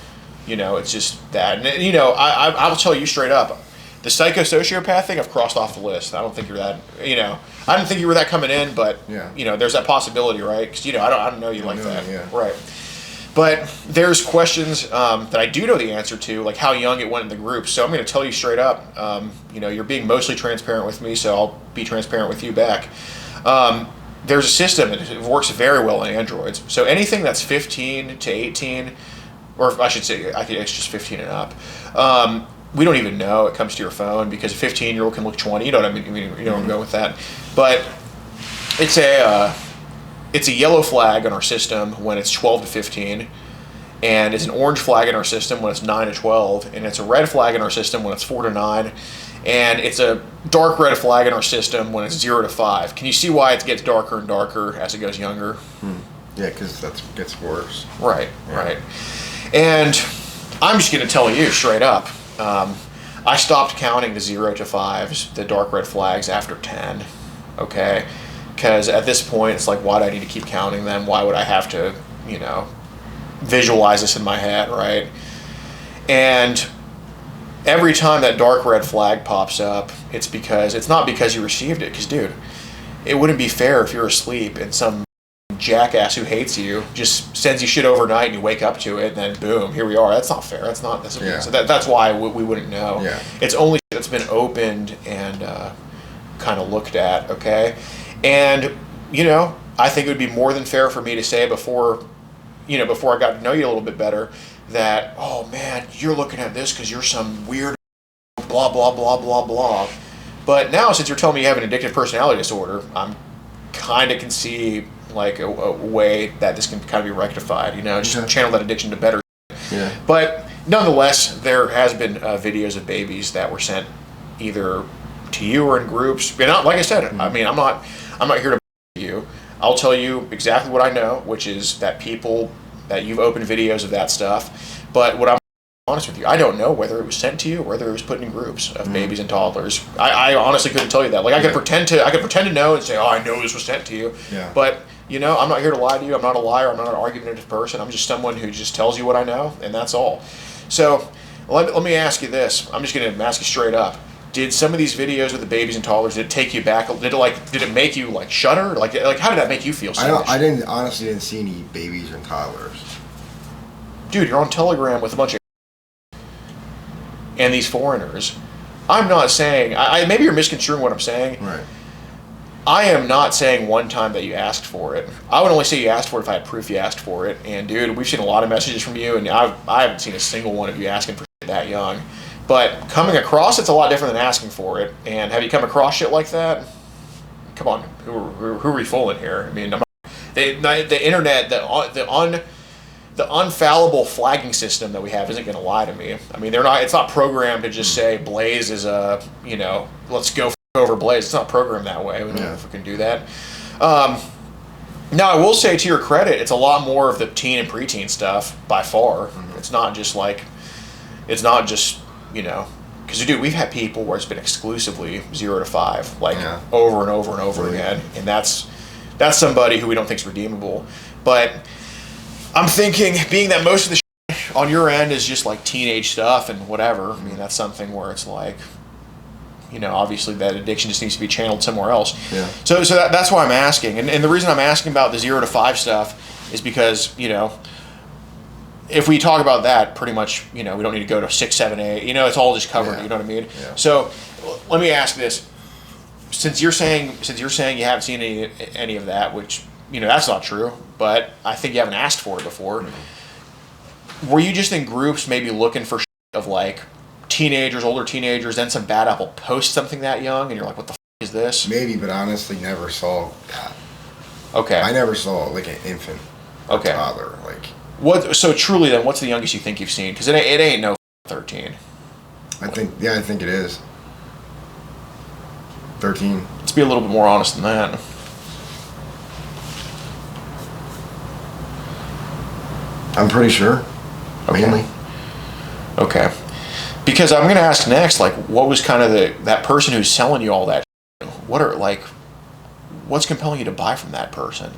C: you know, it's just that. And, you know, I will tell you straight up, the psychosociopath thing I've crossed off the list. I don't think you're that, you know, I didn't think you were that coming in, but, you know, there's that possibility, right? Because, you know, I don't know you like that. Right. But there's questions that I do know the answer to, like how young it went in the group. So I'm going to tell you straight up, you know, you're being mostly transparent with me, so I'll be transparent with you back. There's a system that works very well in Androids. So anything that's 15 to 18, or I should say, it's just 15 and up. We don't even know it comes to your phone because a 15-year-old can look 20. You know what I mean? You know where I'm going with that. But it's a yellow flag on our system when it's 12 to 15, and it's an orange flag in our system when it's 9 to 12, and it's a red flag in our system when it's 4 to 9, and it's a dark red flag in our system when it's 0 to 5. Can you see why it gets darker and darker as it goes younger?
D: Yeah, because that gets worse.
C: Right, right. And I'm just going to tell you straight up, I stopped counting the 0 to 5s, the dark red flags, after 10, okay? Because at this point, it's like, why do I need to keep counting them? Why would I have to, you know, visualize this in my head, right? And every time that dark red flag pops up, it's not because you received it. Because, dude, it wouldn't be fair if you're asleep and some jackass who hates you just sends you shit overnight and you wake up to it and then boom, here we are. That's not fair. That's so that's why we wouldn't know. It's only shit that's been opened and kind of looked at, okay? And, you know, I think it would be more than fair for me to say before I got to know you a little bit better that, oh man, you're looking at this because you're some weird blah, blah, blah, blah, blah. But now, since you're telling me you have an addictive personality disorder, I'm kind of can see like a way that this can kind of be rectified, you know, just channel that addiction to better. But nonetheless, there has been videos of babies that were sent either to you or in groups. And like I said, I mean, I'm not here to you. I'll tell you exactly what I know, which is that you've opened videos of that stuff. But what I'm honest with you, I don't know whether it was sent to you or whether it was put in groups of babies and toddlers. I honestly couldn't tell you that. Like I could pretend to know and say, oh, I know this was sent to you. But you know, I'm not here to lie to you. I'm not a liar. I'm not an argumentative person. I'm just someone who just tells you what I know, and that's all. So let me ask you this. I'm just going to ask you straight up. Did some of these videos with the babies and toddlers, did it take you back? Did it make you like shudder? Like how did that make you feel?
D: I honestly didn't see any babies and toddlers.
C: Dude, you're on Telegram with a bunch of and these foreigners. I'm not saying maybe you're misconstruing what I'm saying.
D: Right.
C: I am not saying one time that you asked for it. I would only say you asked for it if I had proof you asked for it. And dude, we've seen a lot of messages from you, and I haven't seen a single one of you asking for shit that young. But coming across it's a lot different than asking for it. And have you come across shit like that? Come on, who are we fooling here? I mean, the internet, the unfallible flagging system that we have isn't going to lie to me. I mean, it's not programmed to just say Blaze is let's go over Blaze. It's not programmed that way. We don't know if we can do that. Now, I will say to your credit, it's a lot more of the teen and preteen stuff by far. It's not just you know, because dude, we've had people where it's been exclusively 0 to 5, like over and over and over again, and that's somebody who we don't think is redeemable. But I'm thinking, being that most of the shit on your end is just like teenage stuff and whatever, I mean, that's something where it's like, you know, obviously that addiction just needs to be channeled somewhere else. So that's why I'm asking, and the reason I'm asking about the 0 to 5 stuff is because, you know, if we talk about that, pretty much, you know, we don't need to go to 6, 7, 8. You know, it's all just covered. You know what I mean? So let me ask this: since you're saying you haven't seen any of that, which, you know, that's not true, but I think you haven't asked for it before. Were you just in groups, maybe looking for shit of like teenagers, older teenagers, then some bad apple post something that young, and you're like, what the f*** is this?
D: Maybe, but honestly, never saw that.
C: Okay.
D: I never saw like an infant, toddler, like.
C: What? So truly, then, what's the youngest you think you've seen? Because it ain't no 13.
D: I think it is 13.
C: Let's be a little bit more honest than that.
D: I'm pretty sure.
C: Okay.
D: Mainly.
C: Okay. Because I'm going to ask next, like, what was kind of that person who's selling you all that? What's compelling you to buy from that person?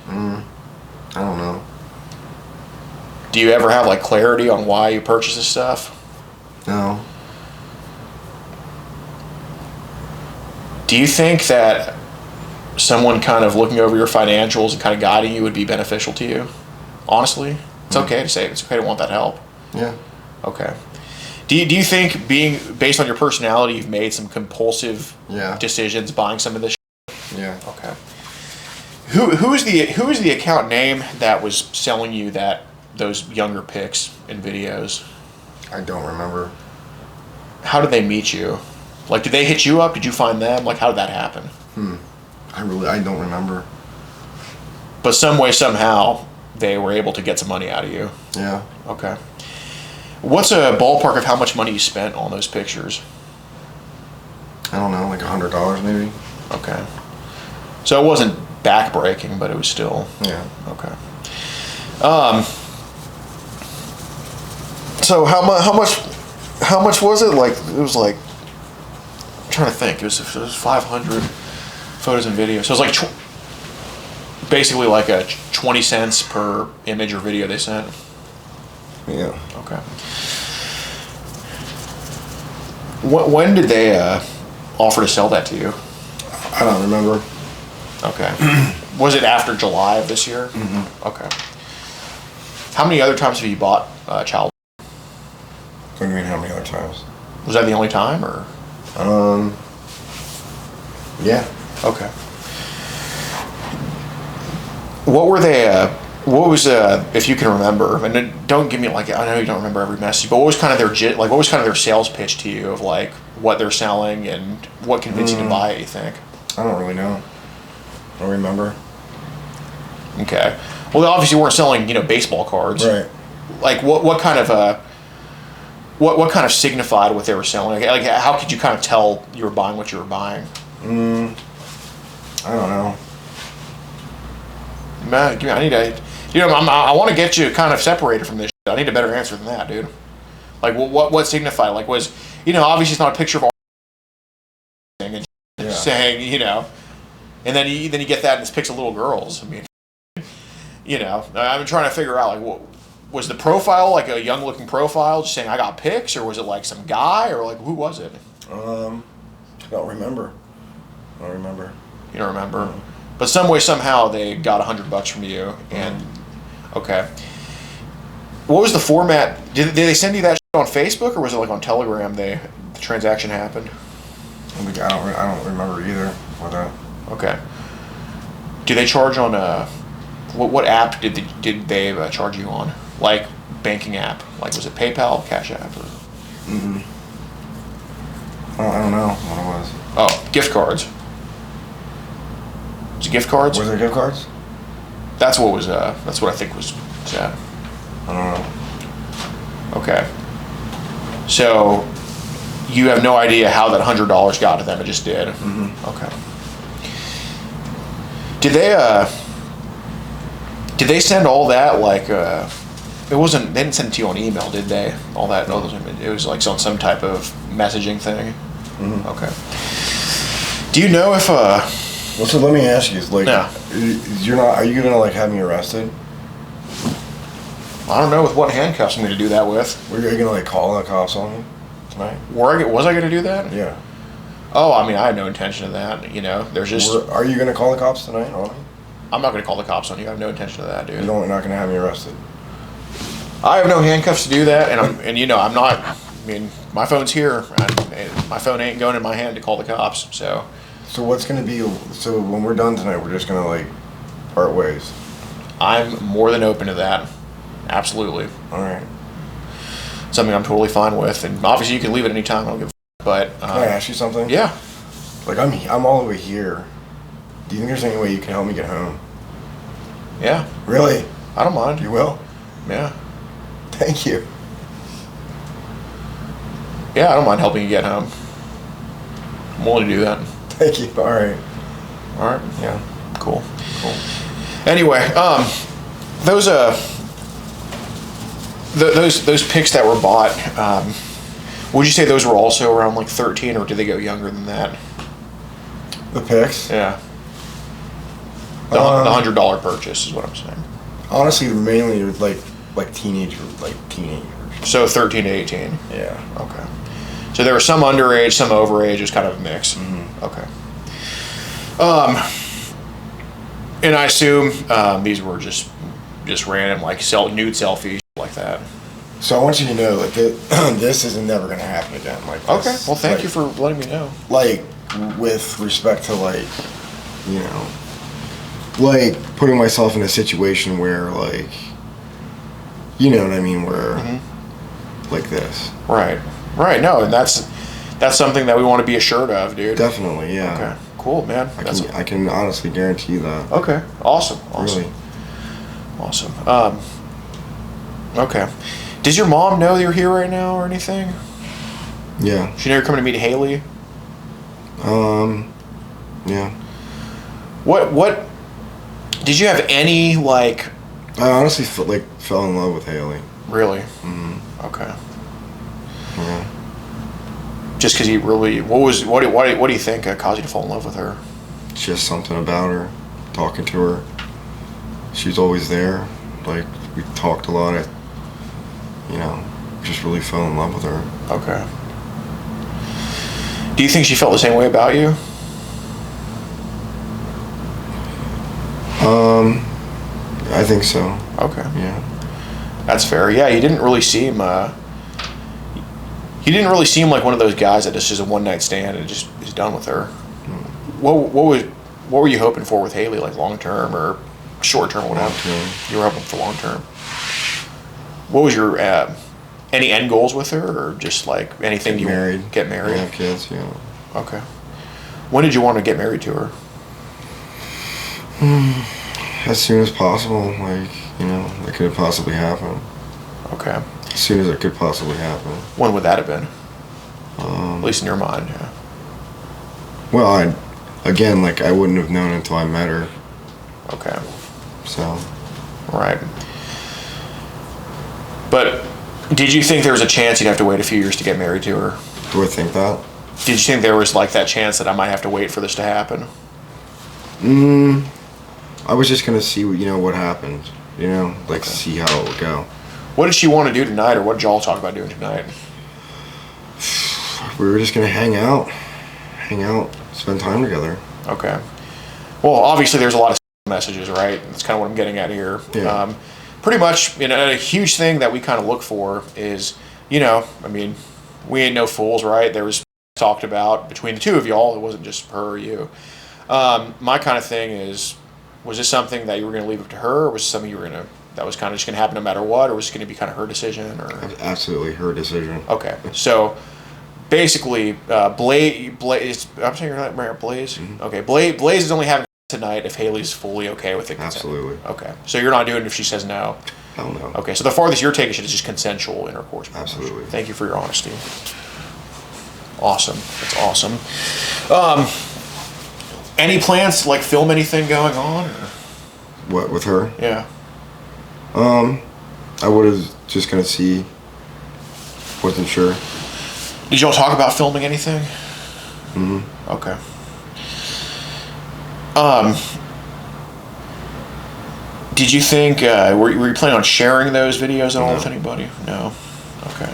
D: I don't know.
C: Do you ever have like clarity on why you purchase this stuff?
D: No.
C: Do you think that someone kind of looking over your financials and kind of guiding you would be beneficial to you? Honestly, it's okay to say it. It's okay to want that help.
D: Yeah.
C: Okay. Do you think, being based on your personality, you've made some compulsive decisions buying some of this?
D: Yeah.
C: Okay. Who is the account name that was selling you those younger pics and videos?
D: I don't remember.
C: How did they meet you? Like, did they hit you up? Did you find them? Like, how did that happen?
D: I don't remember.
C: But some way, somehow, they were able to get some money out of you.
D: Yeah.
C: Okay. What's a ballpark of how much money you spent on those pictures?
D: I don't know, like $100 maybe.
C: Okay. So it wasn't back-breaking, but it was still...
D: Yeah.
C: Okay. So how much was it? Like, it was like... I'm trying to think. It was 500 photos and videos. So it was like... basically like a 20 cents per image or video they sent.
D: Yeah.
C: Okay. When did they offer to sell that to you?
D: I don't remember.
C: Okay. Was it after July of this year? Mm-hmm. Okay. How many other times have you bought child?
D: What do you mean, how many other times?
C: Was that the only time, or?
D: Yeah.
C: Okay. What were they? What was if you can remember? And then don't give me like, I know you don't remember every message, but what was kind of what was kind of their sales pitch to you of like what they're selling and what convinced you to buy it? You think?
D: I don't really know. I don't remember.
C: Okay. Well, they obviously weren't selling, baseball cards.
D: Right.
C: Like what kind of what kind of signified what they were selling? Like how could you kind of tell you were buying what you were buying?
D: I don't know.
C: Man, I need to, I want to get you kind of separated from this shit. I need a better answer than that, dude. Like, what signified? Like, was, obviously it's not a picture of all and saying, and then you get that and it's pics of little girls. I mean, I'm trying to figure out, like, what was the profile, like a young looking profile just saying I got pics, or was it like some guy, or like who was it?
D: I don't remember.
C: You don't remember? Mm-hmm. But some way, somehow, they got $100 from you, and okay. What was the format? Did they send you that shit on Facebook, or was it like on Telegram? The transaction happened.
D: I don't remember either. What that?
C: Okay. Do they charge on what app did they charge you on? Like banking app? Like was it PayPal, Cash App? Or?
D: I don't know what it was.
C: Oh, gift cards. Was it gift cards?
D: Was there gift cards?
C: That's what was. That's what I think was said.
D: I don't know.
C: Okay. So you have no idea how that $100 got to them. It just did.
D: Mm-hmm.
C: Okay. Did they send all that like? It wasn't. They didn't send it to you on email, did they? All that. No. It was like on some type of messaging thing.
D: Mm-hmm.
C: Okay. Do you know if
D: Well, so let me ask you, like,
C: yeah.
D: Are you gonna like have me arrested?
C: I don't know with what handcuffs I'm going to do that with.
D: Were you gonna like call the cops on me tonight?
C: Was I going to do that?
D: Yeah.
C: Oh, I mean, I had no intention of that. There's just.
D: Are you gonna call the cops tonight on me?
C: I'm not going to call the cops on you. I have no intention of that, dude.
D: You're not gonna have me arrested.
C: I have no handcuffs to do that, and I'm not. I mean, my phone's here. My phone ain't going in my hand to call the cops. So
D: what's gonna be? So when we're done tonight, we're just gonna like part ways.
C: I'm more than open to that. Absolutely.
D: All right.
C: Something I'm totally fine with, and obviously you can leave at any time. I don't give a f. But
D: can I ask you something?
C: Yeah.
D: Like I'm all the way here. Do you think there's any way you can help me get home?
C: Yeah.
D: Really?
C: I don't mind.
D: You will?
C: Yeah.
D: Thank you.
C: Yeah, I don't mind helping you get home. I'm willing to do that.
D: Thank you. All right.
C: All right. Yeah. Cool. Anyway, those Those pics that were bought, would you say those were also around like 13, or did they go younger than that?
D: The pics?
C: Yeah. The $100 purchase is what I'm saying.
D: Honestly, mainly like teenagers.
C: So 13 to 18.
D: Yeah.
C: Okay. So there was some underage, some overage. It was kind of a mix.
D: Mm-hmm.
C: Okay. And I assume these were just random, like nude selfies like that.
D: So I want you to know that this is never going to happen again. Like this.
C: Okay. Well, thank you for letting me know.
D: Like with respect to like, you know, like putting myself in a situation where like, you know what I mean, where like this.
C: Right. Right. No, and that's something that we want to be assured of, dude.
D: Definitely. Yeah.
C: Okay. Cool, man.
D: I can honestly guarantee that.
C: Okay. Awesome.
D: Really.
C: Awesome. Okay. Does your mom know that you're here right now or anything?
D: Yeah.
C: She know you're coming to meet Haley?
D: Yeah.
C: What did you have any, like...
D: I honestly fell in love with Haley.
C: Really?
D: Mm-hmm.
C: Okay.
D: Yeah.
C: Just because you really... What do you think caused you to fall in love with her?
D: Just something about her. Talking to her. She's always there. Like, we talked a lot. Just really fell in love with her.
C: Okay. Do you think she felt the same way about you?
D: I think so.
C: Okay.
D: Yeah.
C: That's fair. Yeah, he didn't really seem like one of those guys that just is a one night stand and just is done with her. What were you hoping for with Haley, like long term or short term or whatever?
D: Long-term.
C: You were hoping for long term. What was your any end goals with her, or just like anything
D: Get married.
C: Get married?
D: Have kids, yeah.
C: Okay. When did you want to get married to her?
D: As soon as possible, that could possibly happen.
C: Okay.
D: As soon as it could possibly happen.
C: When would that have been? At least in your mind, yeah.
D: Well, I wouldn't have known until I met her.
C: Okay.
D: So.
C: Right. But did you think there was a chance you'd have to wait a few years to get married to her?
D: Do I think that?
C: Did you think there was like that chance that I might have to wait for this to happen?
D: I was just gonna see what happened. See how it would go.
C: What did she want to do tonight, or what did y'all talk about doing tonight?
D: We were just gonna hang out, spend time together.
C: Okay. Well, obviously there's a lot of messages, right? That's kind of what I'm getting at here.
D: Yeah.
C: Pretty much, a huge thing that we kind of look for is, we ain't no fools, right? There was talked about between the two of y'all. It wasn't just her or you. My kind of thing is, was this something that you were going to leave up to her, or was it something that was kind of just going to happen no matter what, or was it going to be kind of her decision? Or
D: Absolutely her decision.
C: Okay, so basically, Blaze. I'm saying you're not married, Blaze.
D: Mm-hmm.
C: Okay, Blaze is only having tonight if Haley's fully okay with it.
D: Absolutely.
C: Okay, so you're not doing it if she says no.
D: Hell no.
C: Okay, so the farthest you're taking it is just consensual intercourse.
D: Absolutely.
C: Thank you for your honesty. Awesome. That's awesome. Any plans to film anything going on? Or?
D: What, with her?
C: Yeah.
D: I was just gonna see. Wasn't sure.
C: Did y'all talk about filming anything?
D: Mm-hmm.
C: Okay. Did you think were you planning on sharing those videos at all with anybody? No. Okay.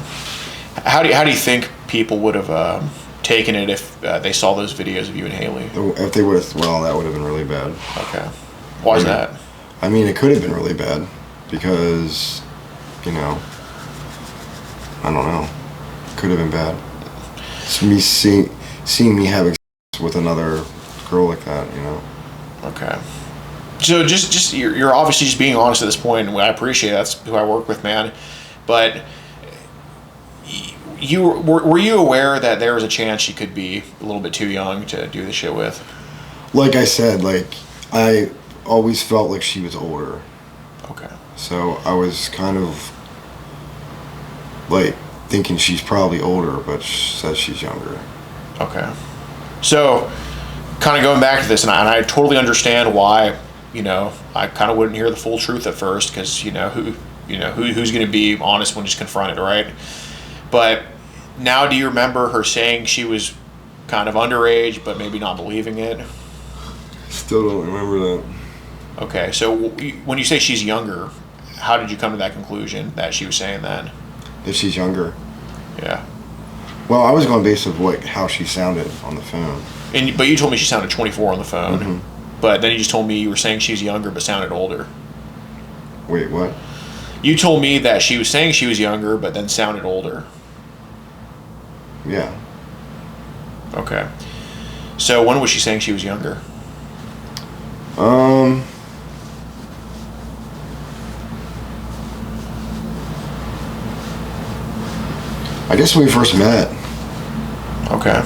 C: How do you think people would have taken it if they saw those videos of you and Haley?
D: If they would have, that would have been really bad.
C: Okay. Why is that?
D: It could have been really bad because, I don't know. It could have been bad. It's me seeing me having sex with another girl like that,
C: Okay. So just you're obviously just being honest at this point, and I appreciate it. That's who I work with, man. But were you aware that there was a chance she could be a little bit too young to do this shit with?
D: Like I said, I always felt like she was older.
C: Okay.
D: So I was kind of thinking she's probably older, but she says she's younger.
C: Okay. So kind of going back to this, and I totally understand why, I kind of wouldn't hear the full truth at first, because,
B: you know, who's going to be honest when just confronted, right? But now, do you remember her saying she was kind of underage, but maybe not believing it?
D: Still don't remember that.
B: Okay, so when you say she's younger, how did you come to that conclusion that she was saying that?
D: If she's younger.
B: Yeah.
D: Well, I was going based on how she sounded on the phone.
B: But you told me she sounded 24 on the phone.
D: Mm-hmm.
B: But then you just told me you were saying she's younger but sounded older.
D: Wait, what?
B: You told me that she was saying she was younger but then sounded older.
D: Yeah.
B: Okay. So when was she saying she was younger?
D: I guess when we first met.
B: Okay.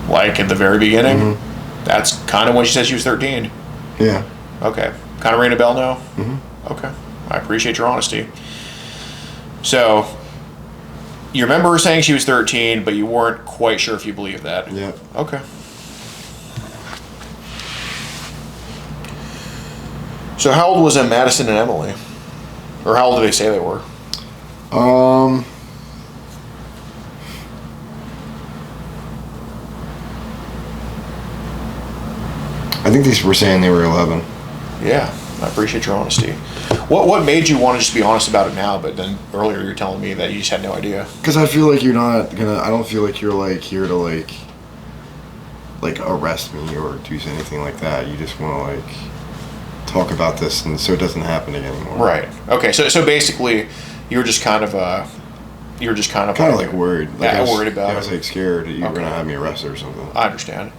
B: Like at the very beginning?
D: Mm-hmm.
B: That's kind of when she said she was 13.
D: Yeah.
B: Okay. Kind of ring a bell now?
D: Mm-hmm.
B: Okay. I appreciate your honesty. So, you remember her saying she was 13, but you weren't quite sure if you believed that?
D: Yeah.
B: Okay. So how old was Madison and Emily? Or how old did they say they were?
D: I think these were saying they were 11.
B: Yeah, I appreciate your honesty. What made you want to just be honest about it now, but then earlier you're telling me that you just had no idea?
D: Because I feel like you're not gonna. I don't feel like you're like here to like arrest me or do anything like that. You just want to like talk about this, and so it doesn't happen again anymore.
B: Right. Okay. So basically, you're just kind of
D: like worried. Like
B: worried about it.
D: I was like scared that you were gonna have me arrested or something.
B: I understand.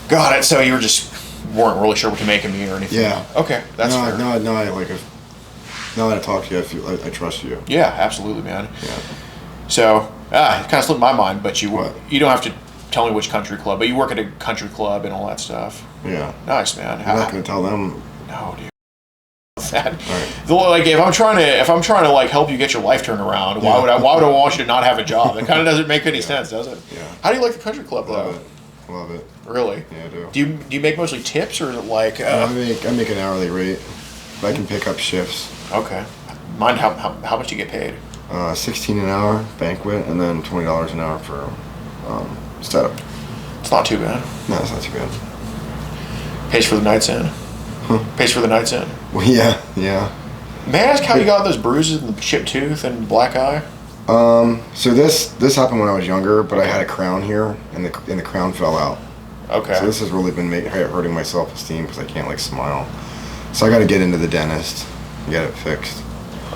B: Got it. So you weren't really sure what to make of me or anything.
D: Yeah.
B: Okay, that's fair.
D: No, now that I talk to you, I feel I trust you.
B: Yeah, absolutely, man.
D: Yeah.
B: So, it kind of slipped my mind, but you
D: What?
B: You don't have to tell me which country club, but you work at a country club and all that stuff.
D: Yeah.
B: Nice, man.
D: I'm not gonna tell them.
B: No, dude. That.
D: Right.
B: Like if I'm trying to like help you get your life turned around, why would I want you to not have a job? That kind of doesn't make any sense, does it?
D: Yeah.
B: How do you like the country club though?
D: Love it.
B: Really?
D: Yeah, I do.
B: Do you make mostly tips or is it like?
D: I make an hourly rate, but I can pick up shifts.
B: Okay. Mind how much do you get paid?
D: $16 an hour banquet, and then $20 an hour for setup.
B: It's not too bad.
D: No, it's not too bad.
B: Pays for the nights in. Pays for the nights in.
D: Well, yeah.
B: May I ask how you got those bruises and the chipped tooth and black eye?
D: So this happened when I was younger, but I had a crown here, and the crown fell out.
B: Okay.
D: So this has really been hurting my self-esteem because I can't like smile. So I got to get into the dentist and get it fixed.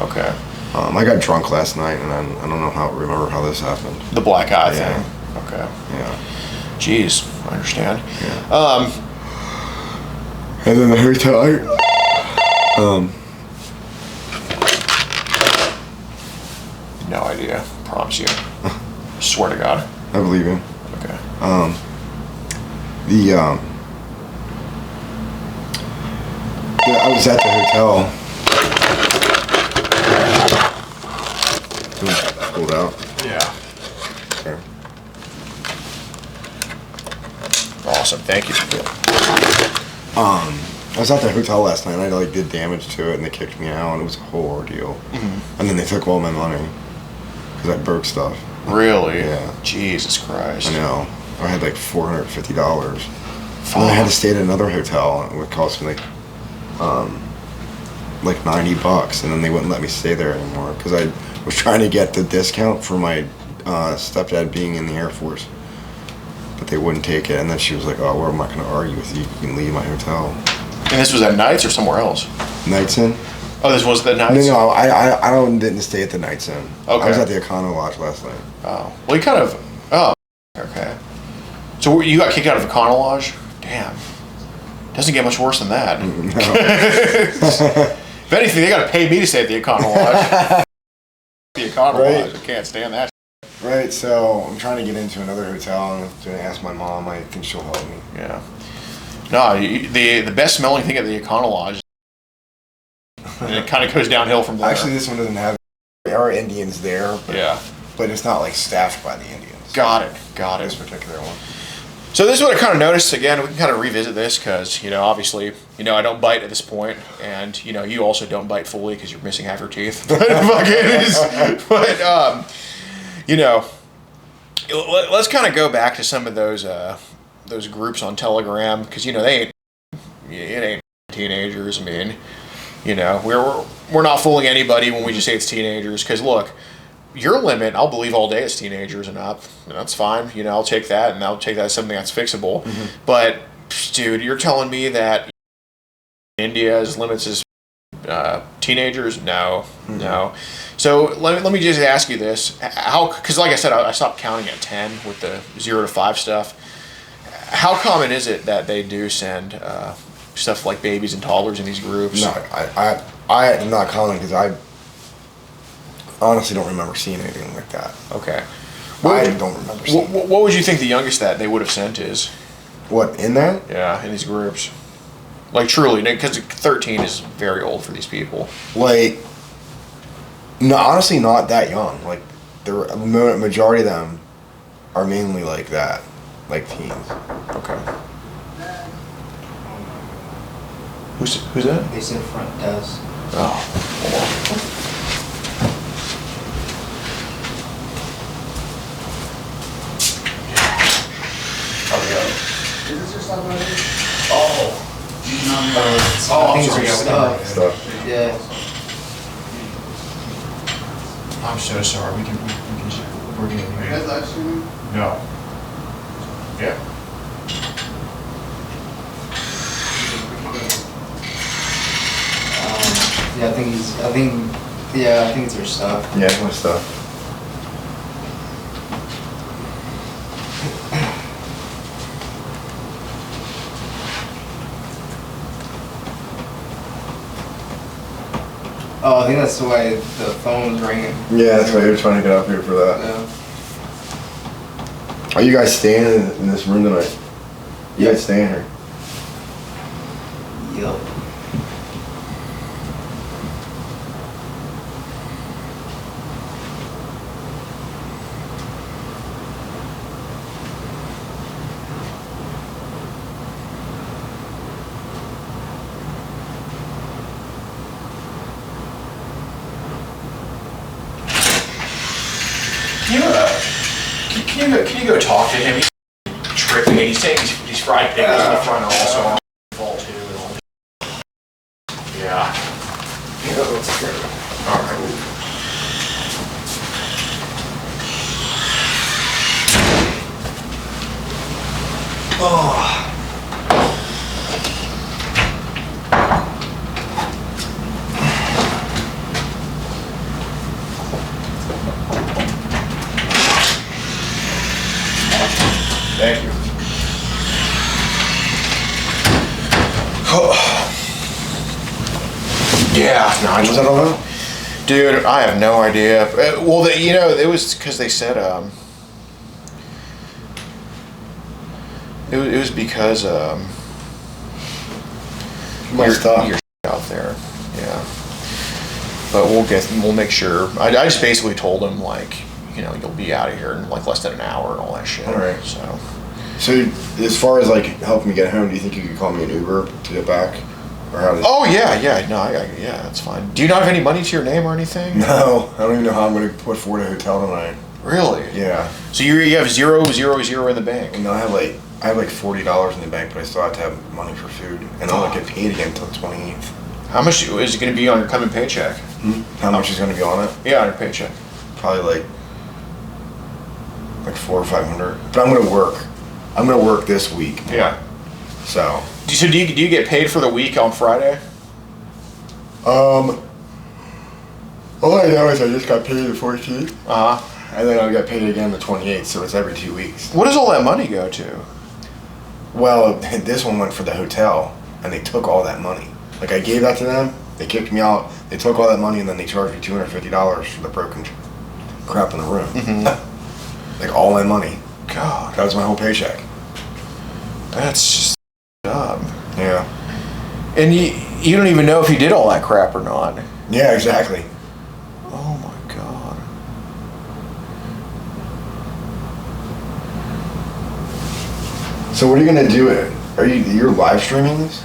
B: Okay.
D: I got drunk last night, and I don't remember how this happened.
B: The black eye
D: Yeah.
B: thing. Okay.
D: Yeah.
B: Jeez, I understand.
D: Yeah. And then the hotel.
B: No idea. Promise you. Swear to God.
D: I believe you.
B: Okay.
D: I was at the hotel. Pulled out.
B: Yeah.
D: Okay.
B: Awesome. Thank you.
D: I was at the hotel last night, and I like did damage to it, and they kicked me out, and it was a whole ordeal. Mm-hmm. And then they took all my money because I broke stuff.
B: Really?
D: Yeah.
B: Jesus Christ.
D: I know. I had like $450. And then I had to stay at another hotel, and it would cost me like $90, and then they wouldn't let me stay there anymore because I was trying to get the discount for my stepdad being in the Air Force, but they wouldn't take it. And then she was like, "Oh, well, I'm not going to argue with you. You can leave my hotel."
B: And this was at Nights or somewhere else?
D: Nights Inn?
B: Oh, this was the Nights?
D: No, I didn't stay at the Nights Inn.
B: Okay.
D: I was at the Econo Lodge last night.
B: Oh. Well, you kind of... Oh, okay. So you got kicked out of Econo Lodge? Damn. Doesn't get much worse than that.
D: No.
B: If anything, they got to pay me to stay at the Econo Lodge. The Econo
D: Right.
B: Lodge. I can't stand that.
D: Right, so I'm trying to get into another hotel, and I'm going to ask my mom. I think she'll help me.
B: Yeah. No, the best smelling thing at the Econo Lodge, and it kind of goes downhill from there.
D: Actually, this one doesn't have. There are Indians there,
B: yeah.
D: but it's not like staffed by the Indians.
B: Got it.
D: This particular one.
C: So this is what I kind of noticed. Again, we can kind of revisit this because, obviously, I don't bite at this point, and, you also don't bite fully because you're missing half your teeth. But, let's kind of go back to some of those groups on Telegram because, it ain't teenagers. I mean, we're not fooling anybody when we just say it's teenagers because, look, your limit, I'll believe all day it's teenagers and up. And that's fine. I'll take that, and I'll take that as something that's fixable. Mm-hmm. But, dude, you're telling me that India's limits is teenagers? No, mm-hmm. No. So let me just ask you this: because like I said, I stopped counting at 10 with the 0 to 5 stuff. How common is it that they do send stuff like babies and toddlers in these groups?
D: No, I am not counting because I honestly don't remember seeing anything like that.
C: Okay.
D: I don't remember seeing
C: what would you think the youngest that they would have sent is?
D: What, in there?
C: Yeah, in these groups. Like, truly, because 13 is very old for these people.
D: Like, no, honestly, not that young. Like, the majority of them are mainly like that, like teens.
C: Okay. Who's that?
E: They said front desk.
C: Oh.
E: Is this your stuff already?
C: Oh.
E: I think it's your stuff. Yeah.
C: I'm so sorry. We can we're getting
E: You guys live streaming?
C: No. Yeah.
E: Yeah, I think it's your stuff.
D: Yeah, it's my stuff.
E: Oh, I think that's the way the phone was ringing.
D: Yeah, that's why you're trying to get up here for that.
E: Yeah.
D: Are you guys staying in this room tonight? You guys staying here?
E: Yup.
C: Can you go talk to him? He's tripping. He's saying these fried pickles in the front are also on fall too. And all. Yeah. Yeah, that's good. All right. Oh. Thank you. Yeah, no, I
D: What's that all about?
C: dude, I have no idea. Well, it was because they said it was because
D: My stuff.
C: Your out there, yeah. But we'll make sure. I just basically told him like, you'll be out of here in like less than an hour and all that shit.
D: All right.
C: So
D: as far as like helping me get home, do you think you could call me an Uber to get back? Or how does?
C: Oh yeah, no, yeah, that's fine. Do you not have any money to your name or anything?
D: No, I don't even know how I'm going to afford a hotel tonight.
C: Really?
D: Yeah.
C: So you have 0, 0, 0 in the bank.
D: No, I have like $40 in the bank, but I still have to have money for food, and I'll not get paid again until the 28th.
C: How much is it going to be on your coming paycheck?
D: How much is going to be on it?
C: Yeah, on your paycheck.
D: Probably like $400 or $500. But I'm going to work. I'm going to work this week. More.
C: Yeah.
D: So.
C: Do you get paid for the week on Friday?
D: All I know is I just got paid the 14th. And then I'll get paid again the 28th, so it's every 2 weeks.
C: What does all that money go to?
D: Well, this one went for the hotel, and they took all that money. Like, I gave that to them, they kicked me out, they took all that money, and then they charged me $250 for the broken crap in the room. Mm-hmm. Like, all my money.
C: God.
D: That was my whole paycheck.
C: That's just dumb.
D: Yeah.
C: And you don't even know if he did all that crap or not.
D: Yeah, exactly.
C: Oh my God.
D: So what are you gonna do? You're live streaming this?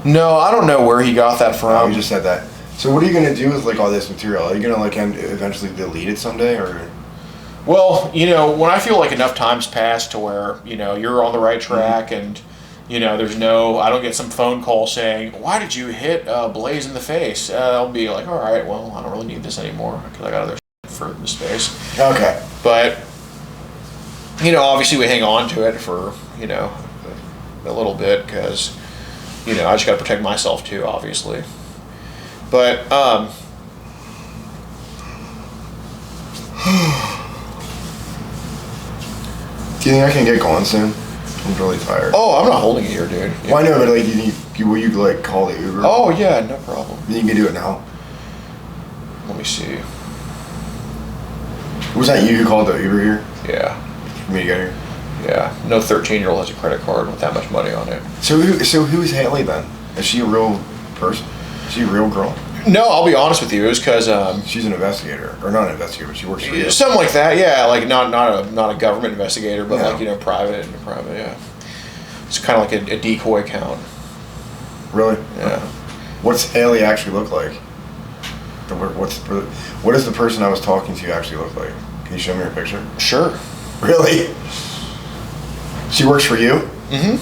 C: No, I don't know where he got that from.
D: Oh, you just said that. So what are you gonna do with like all this material? Are you gonna like eventually delete it someday, or?
C: Well, you know, when I feel like enough time's passed to where, you know, you're on the right track and, you know, I don't get some phone call saying, why did you hit Blaze in the face? I'll be like, all right, well, I don't really need this anymore because I got other for the space.
D: Okay.
C: But, you know, obviously we hang on to it for, you know, a little bit because, you know, I just got to protect myself too, obviously. But,
D: do you think I can get going soon? I'm really tired.
C: oh, I'm not holding it here, dude.
D: Well, I know, but like, will you like call the Uber?
C: Oh, yeah, no problem.
D: You can do it now.
C: Let me see.
D: Was that you who called the Uber here?
C: Yeah.
D: For me to get here?
C: Yeah. No 13-year-old has a credit card with that much money on it.
D: So who's Haley then? Is she a real person? Is she a real girl?
C: No, I'll be honest with you. It was because
D: She's an investigator, or not an investigator, but she works for you.
C: something like that. Yeah, like not a government investigator, but
D: Yeah.
C: like, you know, private. Yeah. It's kind of like a decoy account.
D: Really?
C: Yeah.
D: What's Haley actually look like? What does the person I was talking to actually look like? Can you show me her picture?
C: Sure.
D: Really? She works for you?
C: Mm-hmm.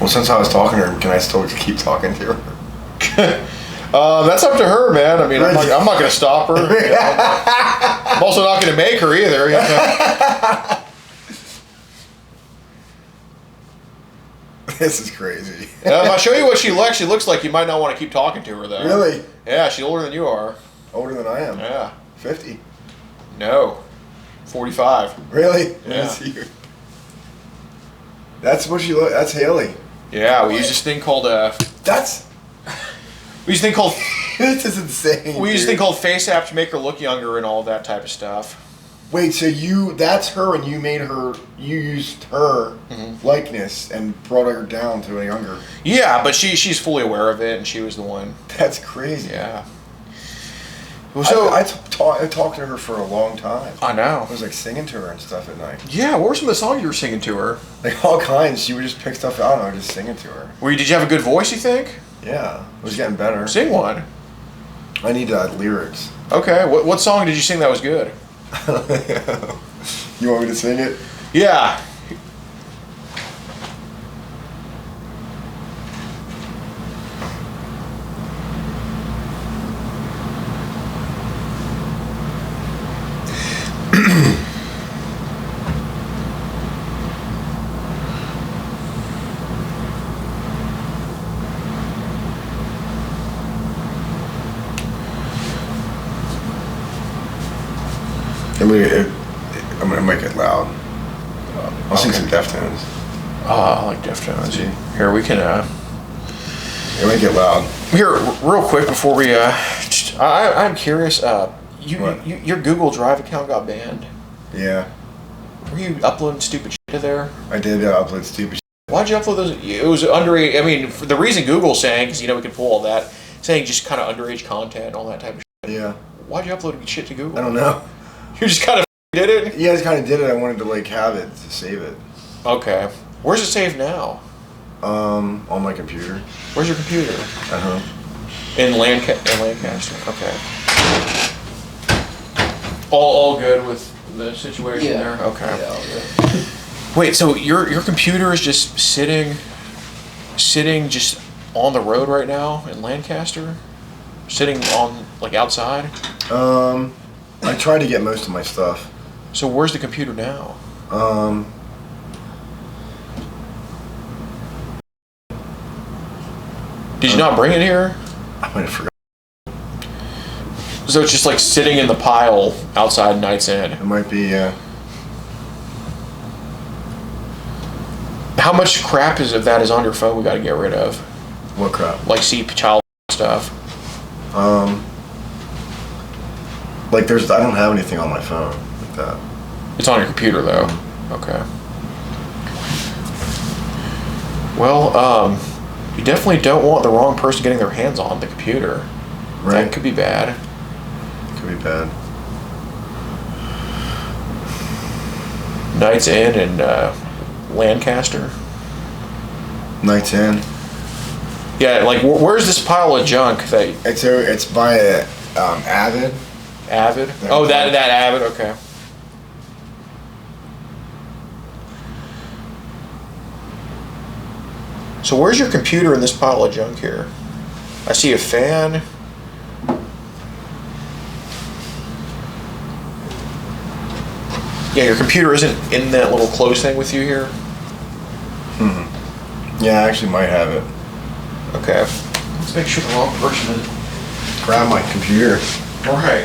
D: Well, since I was talking to her, can I still keep talking to her?
C: That's up to her, man. I mean, I'm not going to stop her. You know, I'm also not going to make her either. You know?
D: This is crazy.
C: If I show you what she looks like, you might not want to keep talking to her, though.
D: Really?
C: Yeah, she's older than you are.
D: Older than I am.
C: Yeah.
D: 50.
C: No. 45.
D: Really?
C: Yeah.
D: Let me see her. That's what she look. That's Haley.
C: Yeah, we use this thing called
D: That's.
C: we use this thing called
D: This is insane.
C: we use this
D: dude.
C: thing called face app to make her look younger and all that type of stuff.
D: Wait, so that's her, and you used her likeness and brought her down to a younger.
C: Yeah, but she's fully aware of it, and she was the one.
D: That's crazy.
C: Yeah. So
D: I talked to her for a long time.
C: I know.
D: I was like singing to her and stuff at night.
C: Yeah, what were some of the songs you were singing to her?
D: Like all kinds. She would just pick stuff out and I would just sing it to her.
C: Did you have a good voice, you think?
D: Yeah, it was getting better.
C: Sing one.
D: I need lyrics.
C: Okay, what song did you sing that was good?
D: You want me to sing it?
C: Yeah.
D: I'm gonna make it loud. I'll sing some Deftones.
C: Oh, I like Deftones. Here, we can
D: Yeah, make it loud.
C: Here, real quick before we I'm curious, your Google Drive account got banned.
D: Yeah,
C: Were you uploading stupid shit to there?
D: I did upload stupid.
C: Why'd you upload those? It was underage. I mean, for the reason Google's saying, because you know we can pull all that, saying just kind of underage content and all that type of shit.
D: Yeah.
C: Why'd you upload shit to Google?
D: I don't know.
C: You just kind of did it?
D: Yeah, I just kind of did it. I wanted to like have it to save it.
C: Okay. Where's it saved now?
D: On my computer.
C: Where's your computer? In Lancaster. Okay. All good with the situation there? Okay.
E: Yeah, all good.
C: Wait, so your computer is just sitting just on the road right now in Lancaster? Sitting on, like, outside?
D: I tried to get most of my stuff.
C: So where's the computer now? Did you not bring it here?
D: I might have forgot.
C: So it's just like sitting in the pile outside Night's Inn.
D: It might be,
C: How much crap of that is on your phone we gotta get rid of?
D: what crap?
C: Like child stuff.
D: Like I don't have anything on my phone like that.
C: It's on your computer though. Okay. Well, you definitely don't want the wrong person getting their hands on the computer.
D: Right.
C: That could be bad.
D: Could be bad.
C: Knights Inn in Lancaster.
D: Knights Inn.
C: Yeah, like where's this pile of junk that?
D: It's by Avid.
C: Avid. Oh, that Avid. Okay. So where's your computer in this pile of junk here? I see a fan. Yeah, your computer isn't in that little closed thing with you here?
D: Yeah, I actually might have it.
C: Okay. Let's make sure the wrong person is.
D: Grab my computer.
C: All right.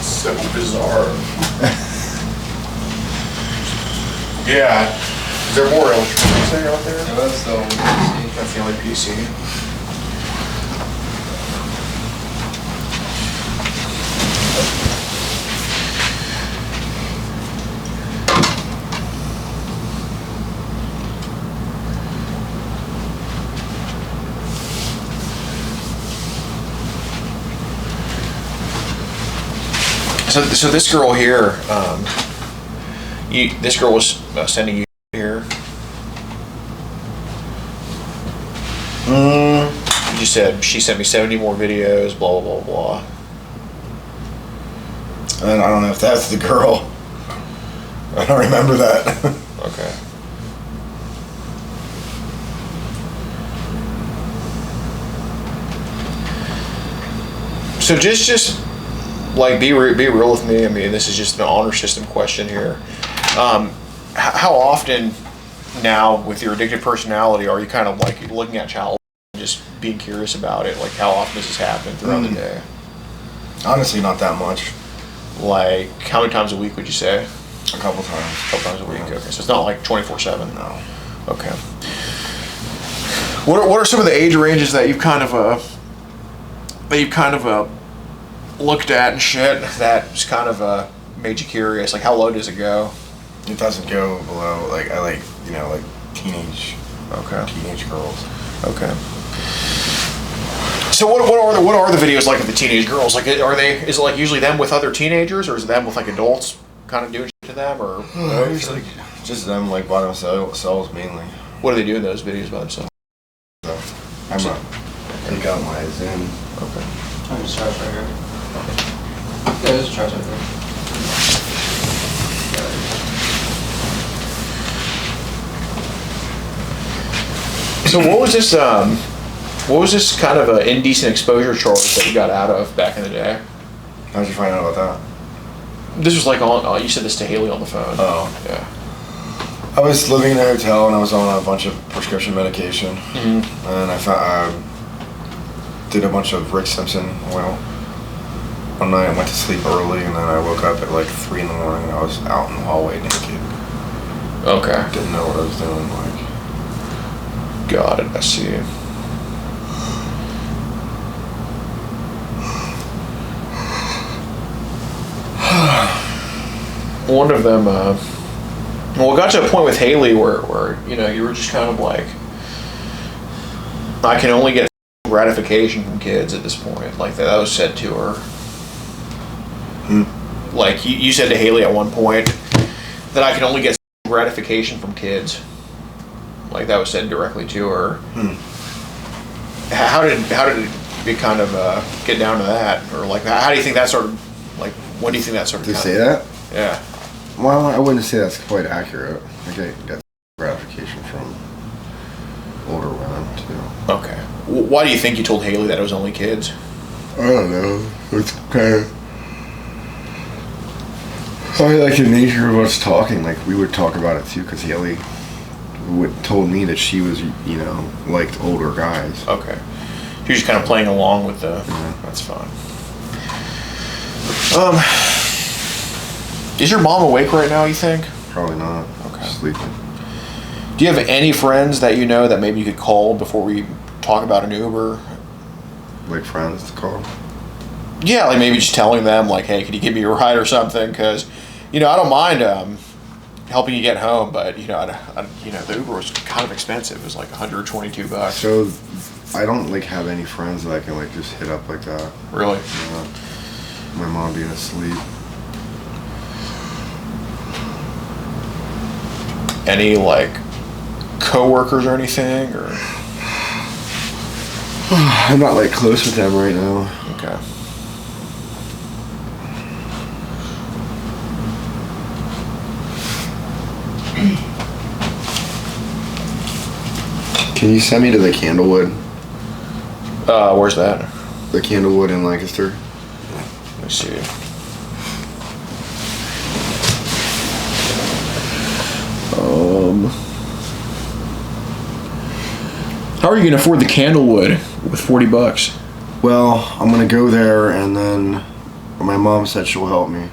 C: So bizarre. Yeah. Is there more electronics there out there?
E: No, that's the only PC.
C: That's the only PC. So this girl here, this girl was sending you here. You said she sent me 70 more videos, blah blah blah blah.
D: And I don't know if that's the girl. I don't remember that.
C: Okay. So just like be real with me. I mean, this is just an honor system question here. How often now with your addicted personality are you kind of like looking at child and just being curious about it? Like how often does this happen throughout the day?
D: Honestly, not that much.
C: Like how many times a week would you say?
D: A couple times.
C: A couple times a week. Okay, so it's not like 24/7.
D: No.
C: Okay. What are some of the age ranges that you've kind of looked at and shit that's kind of made you curious? Like how low does it go?
D: It doesn't go below, like, I like, you know, like teenage girls.
C: Okay. So what are the videos like of the teenage girls? Like is it like usually them with other teenagers, or is it them with like adults kind of doing shit to them, or
D: It's like just them, like, by themselves mainly.
C: what do they do in those videos by themselves?
D: So I'm gonna take out my Zoom.
C: Okay.
E: I'm just charged right here. Yeah, there's a charge right there.
C: So what was this kind of an indecent exposure charge that you got out of back in the day?
D: How'd you find out about that?
C: This was like on. You said this to Haley on the phone.
D: Oh.
C: Yeah.
D: I was living in a hotel and I was on a bunch of prescription medication, and I did a bunch of Rick Simpson oil. One night I went to sleep early and then I woke up at like 3 in the morning and I was out in the hallway naked.
C: Okay.
D: Didn't know what I was doing. Like,
C: Got it. I see. One of them, well, it got to a point with Haley where you know you were just kind of like, I can only get gratification from kids at this point. Like that was said to her.
B: Like you said to Haley at one point that I can only get gratification from kids. Like that was said directly to her. How did it kind of get down to that, or like how do you think that sort of like when do you think that sort of
D: to say that?
B: Yeah.
D: Well, I wouldn't say that's quite accurate. I get gratification from older women too.
B: Okay. Why do you think you told Haley that it was only kids?
D: I don't know. It's kind of probably like the nature of us talking. Like we would talk about it too, because Haley told me that she was, you know, liked older guys.
B: Okay. You're just kind of playing along with the.
D: Yeah.
B: That's fine. Is your mom awake right now, you think?
D: Probably not.
B: Okay.
D: Sleeping.
B: Do you have any friends that you know that maybe you could call before we talk about an Uber?
D: Like friends to call?
B: Yeah, like maybe just telling them, like, hey, could you give me a ride or something? Because, you know, I don't mind helping you get home, but, you know, the Uber was kind of expensive. It was like $122.
D: So, I don't, like, have any friends that I can, like, just hit up like that.
B: Really?
D: Yeah. My mom being asleep.
B: Any, like, coworkers or anything, or?
D: I'm not, like, close with them right now.
B: Okay.
D: Can you send me to the Candlewood?
B: Where's that?
D: The Candlewood in Lancaster?
B: Let me see. How are you going to afford the Candlewood with $40?
D: Well, I'm gonna go there, and then my mom said she'll help me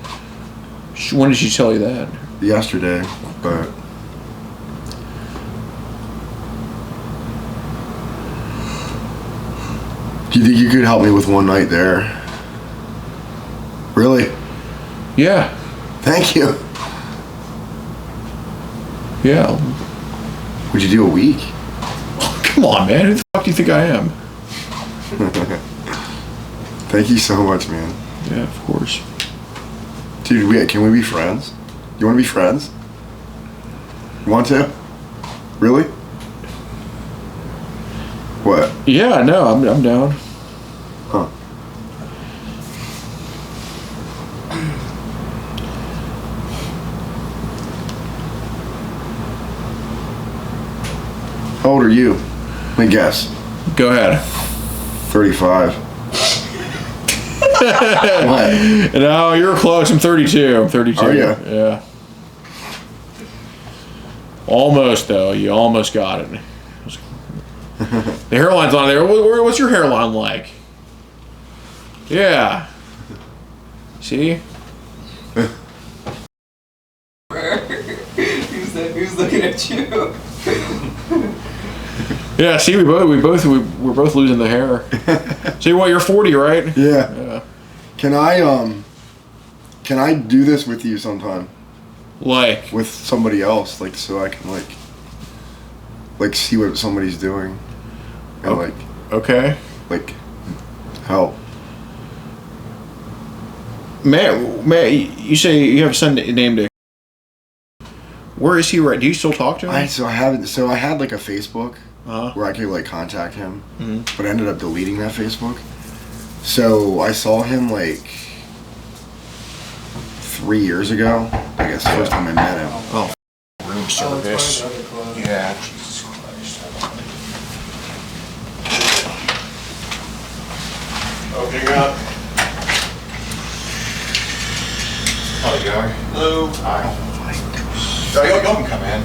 B: When did she tell you that?
D: yesterday, but do you think you could help me with one night there? Really?
B: Yeah.
D: Thank you.
B: Yeah.
D: Would you do a week?
B: Come on, man. Who the fuck do you think I am?
D: Thank you so much, man.
B: Yeah, of course.
D: Dude, can we be friends? You want to be friends? You want to? Really? What?
B: Yeah, no, I'm down.
D: Huh. How old are you? Let me guess.
B: Go ahead.
D: 35. What?
B: No, you're close. I'm 32. I'm 32.
D: Are ya?
B: Yeah. Almost, though. You almost got it. The hairline's on there. What's your hairline like? Yeah. See?
E: Who's looking at you?
B: Yeah. See, we're both losing the hair. See what? You're 40, right?
D: Yeah.
B: Yeah.
D: Can I do this with you sometime?
B: Like.
D: With somebody else, like, so I can like see what somebody's doing, and
B: Okay.
D: like help.
B: Matt, you say you have a son named. Where is he right? Do you still talk to him?
D: I had like a Facebook where I could like contact him, but I ended up deleting that Facebook. So I saw him like 3 years ago. I guess the first time I met him.
B: Oh, room service. Yeah. Jesus Christ. Opening up. How you going? Hello. Hi. Oh, you can come in.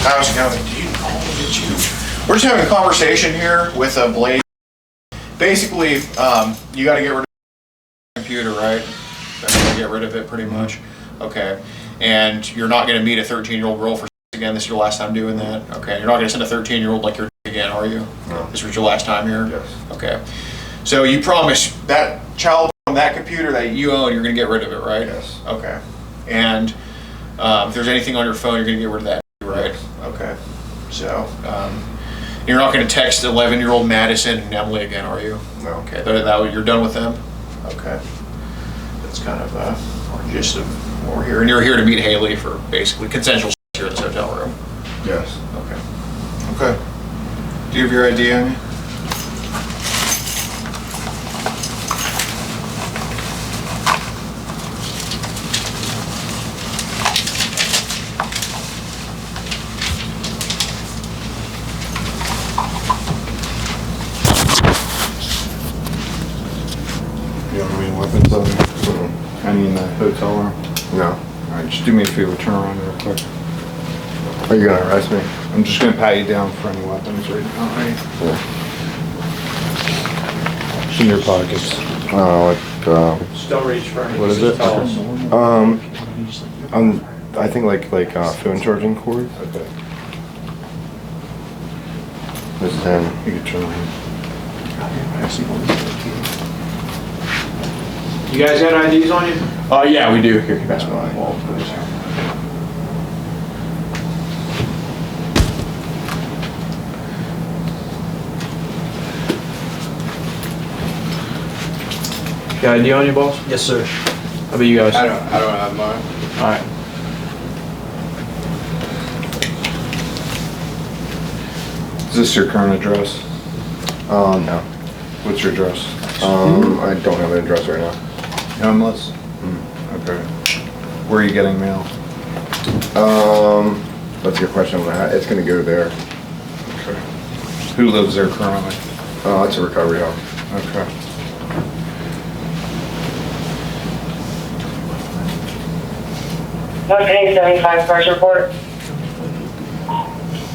B: How's it going? We're just having a conversation here with Blade. Basically, you got to get rid of the computer, right? That's going to get rid of it pretty much. Okay. And you're not going to meet a 13-year-old girl for again. This is your last time doing that? Okay. You're not going to send a 13-year-old like you're again, are you?
D: No.
B: This was your last time here?
D: Yes.
B: Okay. So you promise that child on that computer that you own, you're going to get rid of it, right?
D: Yes.
B: Okay. And if there's anything on your phone, you're going to get rid of that, right? Okay. So
C: You're not going to text 11-year-old Madison and Emily again, are you?
D: No.
C: Okay, you're done with them? Okay. That's kind of our gist of what we're here. And you're here to meet Haley for basically consensual sex here in this hotel room.
D: Yes.
C: Okay. Okay. Do you have your ID on you?
F: You don't have any weapons on you? Any in the hotel room?
D: No.
F: Alright, just do me a favor, turn around real quick.
D: Are you gonna arrest me?
F: I'm just gonna pat you down for any weapons right now. Alright. It's in your pockets.
E: Still reach for any.
F: What is it?
D: I think like phone charging cord.
F: Okay.
D: This is him.
F: You can turn around.
E: You guys got IDs on you?
C: Yeah, we do. Here, can you pass me my wall, please?
E: Got ID on you, boss?
G: Yes, sir.
E: How about you guys?
G: I don't have mine.
E: Alright.
F: Is this your current address?
D: No.
F: What's your address?
D: I don't have an address right now.
F: Homeless? Okay. Where are you getting mail?
D: That's a good question. It's gonna go there.
F: Okay. Who lives there currently?
D: It's a recovery home.
F: Okay.
H: Locating 75 first report.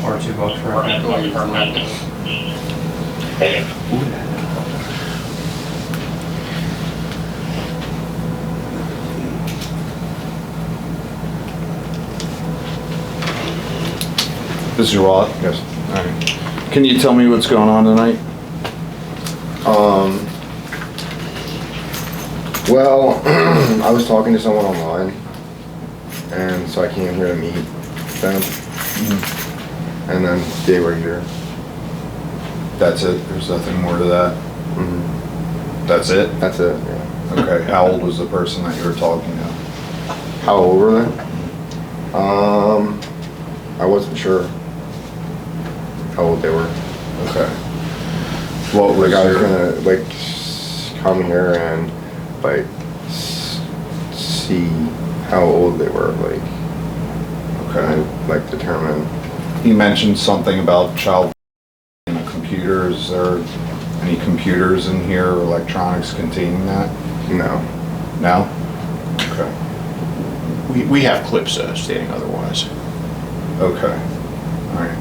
E: Or $2 for
F: This is your wallet?
D: Yes.
F: Alright. Can you tell me what's going on tonight?
D: Well, I was talking to someone online, and so I came here to meet them, and then they were here.
F: That's it? There's nothing more to that? That's it?
D: That's it, yeah.
F: Okay. How old was the person that you were talking to?
D: How old were they? I wasn't sure how old they were.
F: Okay. What was
D: Like, I was
F: your...
D: gonna, like, come here and, like, see how old they were, like,
F: Okay.
D: like, determine.
F: He mentioned something about child in a computer. Is there any computers in here or electronics containing that?
D: No.
F: No? Okay.
C: We have clips stating otherwise.
F: Okay. All right.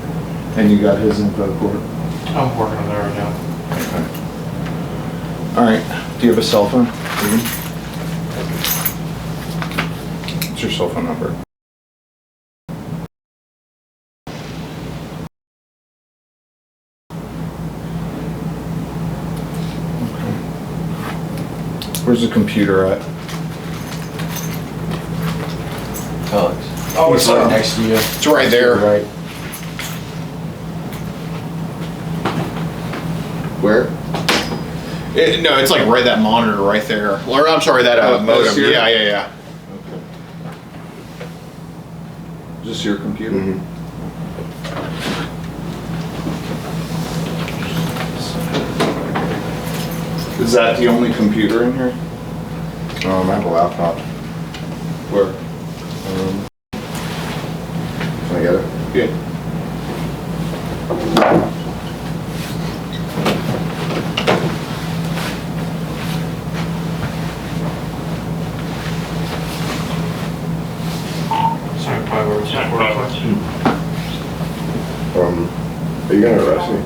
F: And you got his info, Court?
E: I'm working on that right now.
F: Okay. All right. Do you have a cell phone? What's your cell phone number? Okay. Where's the computer at?
E: Oh, it's right next to you.
C: It's right there.
F: Right.
D: Where?
C: No, it's like right that monitor right there. Or I'm sorry, that
F: Oh, this
C: modem.
F: here?
C: Yeah.
F: Okay. Is this your computer?
D: Mm-hmm.
F: Is that the only computer in here?
D: I have a laptop.
F: Where?
D: Can I get it?
F: Yeah.
E: Sorry, 5 hours.
D: Are you gonna arrest me?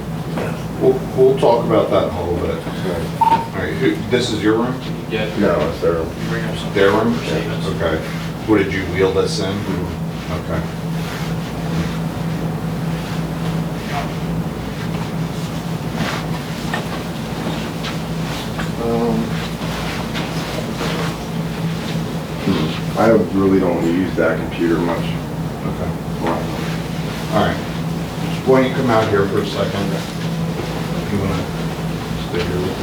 F: We'll talk about that in a little bit. All right, this is your room?
E: Yeah.
D: No, it's their.
E: Bring up something.
F: Their room?
E: Yeah.
F: Okay. What, did you wheel this in? Okay.
D: I really don't use that computer much.
F: Okay. All right. Why don't you come out here for a second? If you wanna stay here with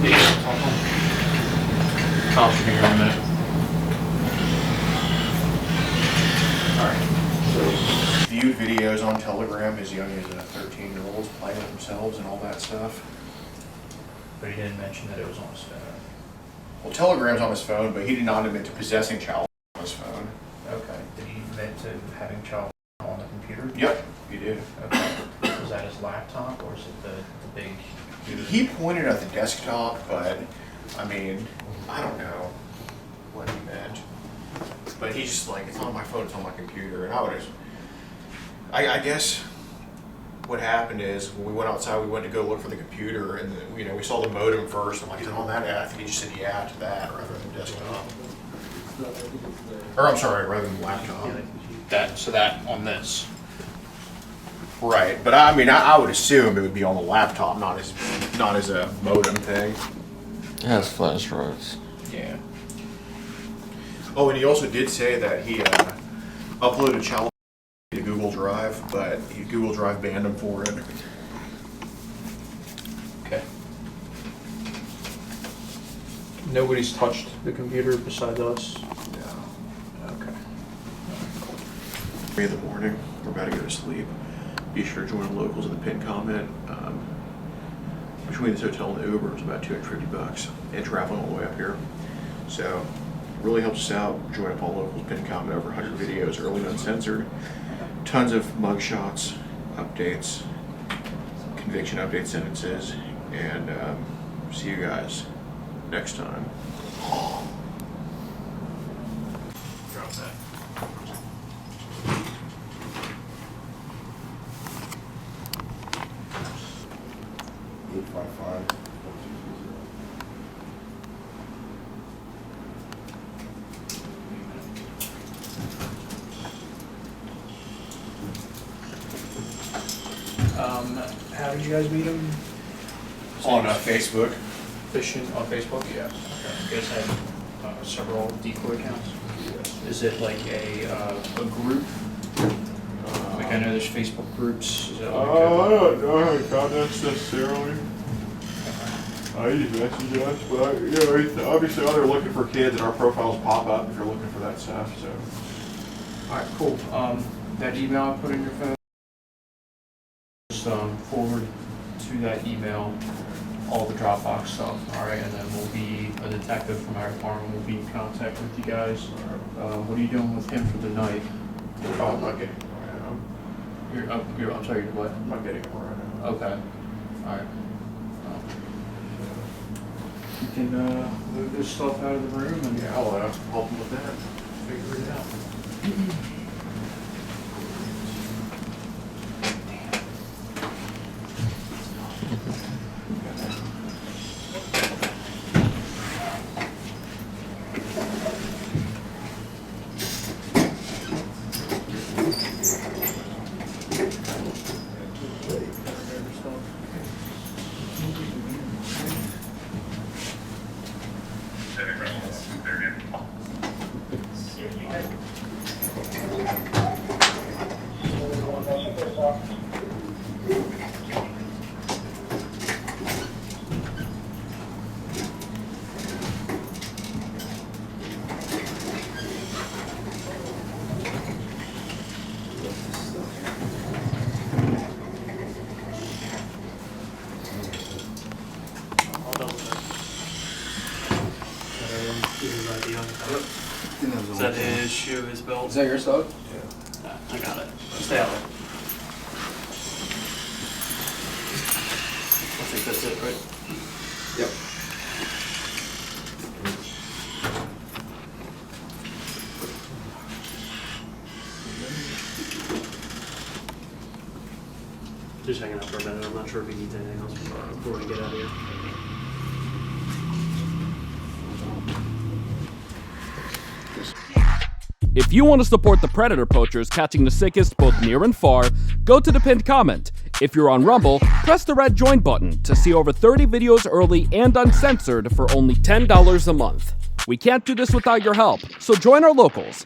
F: me.
B: I'll should be here in a minute.
C: Alright. Viewed videos on Telegram as young as 13-year-olds playing with themselves and all that stuff.
B: But he didn't mention that it was on his phone.
C: Well, Telegram's on his phone, but he did not admit to possessing child on his phone.
B: Okay. Did he admit to having child on the computer?
C: Yep, he did.
B: Okay. Was that his laptop or is it the big computer?
C: He pointed at the desktop, but I mean, I don't know what he meant. But he's just like, it's on my phone, it's on my computer. And I guess what happened is when we went outside, we went to go look for the computer, and we saw the modem first. I'm like, is it on that? I think he just said yeah to that rather than desktop. Or I'm sorry, rather than laptop.
B: So that on this.
C: Right, but I mean, I would assume it would be on the laptop, not as a modem thing.
G: It has flash drives.
C: Yeah. Oh, and he also did say that he uploaded child to Google Drive, but Google Drive banned him for it.
B: Okay. Nobody's touched the computer besides us?
C: No.
B: Okay.
C: 3 in the morning, we're about to go to sleep. Be sure to join the locals at the pin comment. Between this hotel and the Uber, it's about $250, and traveling all the way up here. So, it really helps us out. Join up on locals, pin comment, over 100 videos, early and uncensored. Tons of mugshots, updates, conviction update sentences, and see you guys next time.
B: Drop that.
D: 855.
B: How did you guys meet him?
C: On Facebook.
B: Fishing on Facebook? Yeah. Okay. You guys have several decoy accounts? Is it like a group? Like I know there's Facebook groups. Is that like
I: I don't know how to contact necessarily. I use message us, but obviously they're looking for kids and our profiles pop up if you're looking for that stuff, so.
B: Alright, cool. That email I put in your phone, just forward to that email all the Dropbox stuff, alright, and then a detective from our department will be in contact with you guys. What are you doing with him for the night?
C: Oh, I'm not getting it right now.
B: I'm sorry, you're what?
C: I'm not getting it right now.
B: Okay, alright. You can move this stuff out of the room and
C: Yeah, I'll help him with that.
B: figure it out.
E: Is that his shoe, his belt?
G: Is that your stuff?
E: Yeah, I got it. Stay out there. I think that's it, right?
G: Yep.
E: Just hanging out for a minute. I'm not sure if he needs anything else before we get out of here.
A: If you want to support the predator poachers catching the sickest both near and far, go to the pinned comment. If you're on Rumble, press the red join button to see over 30 videos early and uncensored for only $10 a month. We can't do this without your help, so join our locals.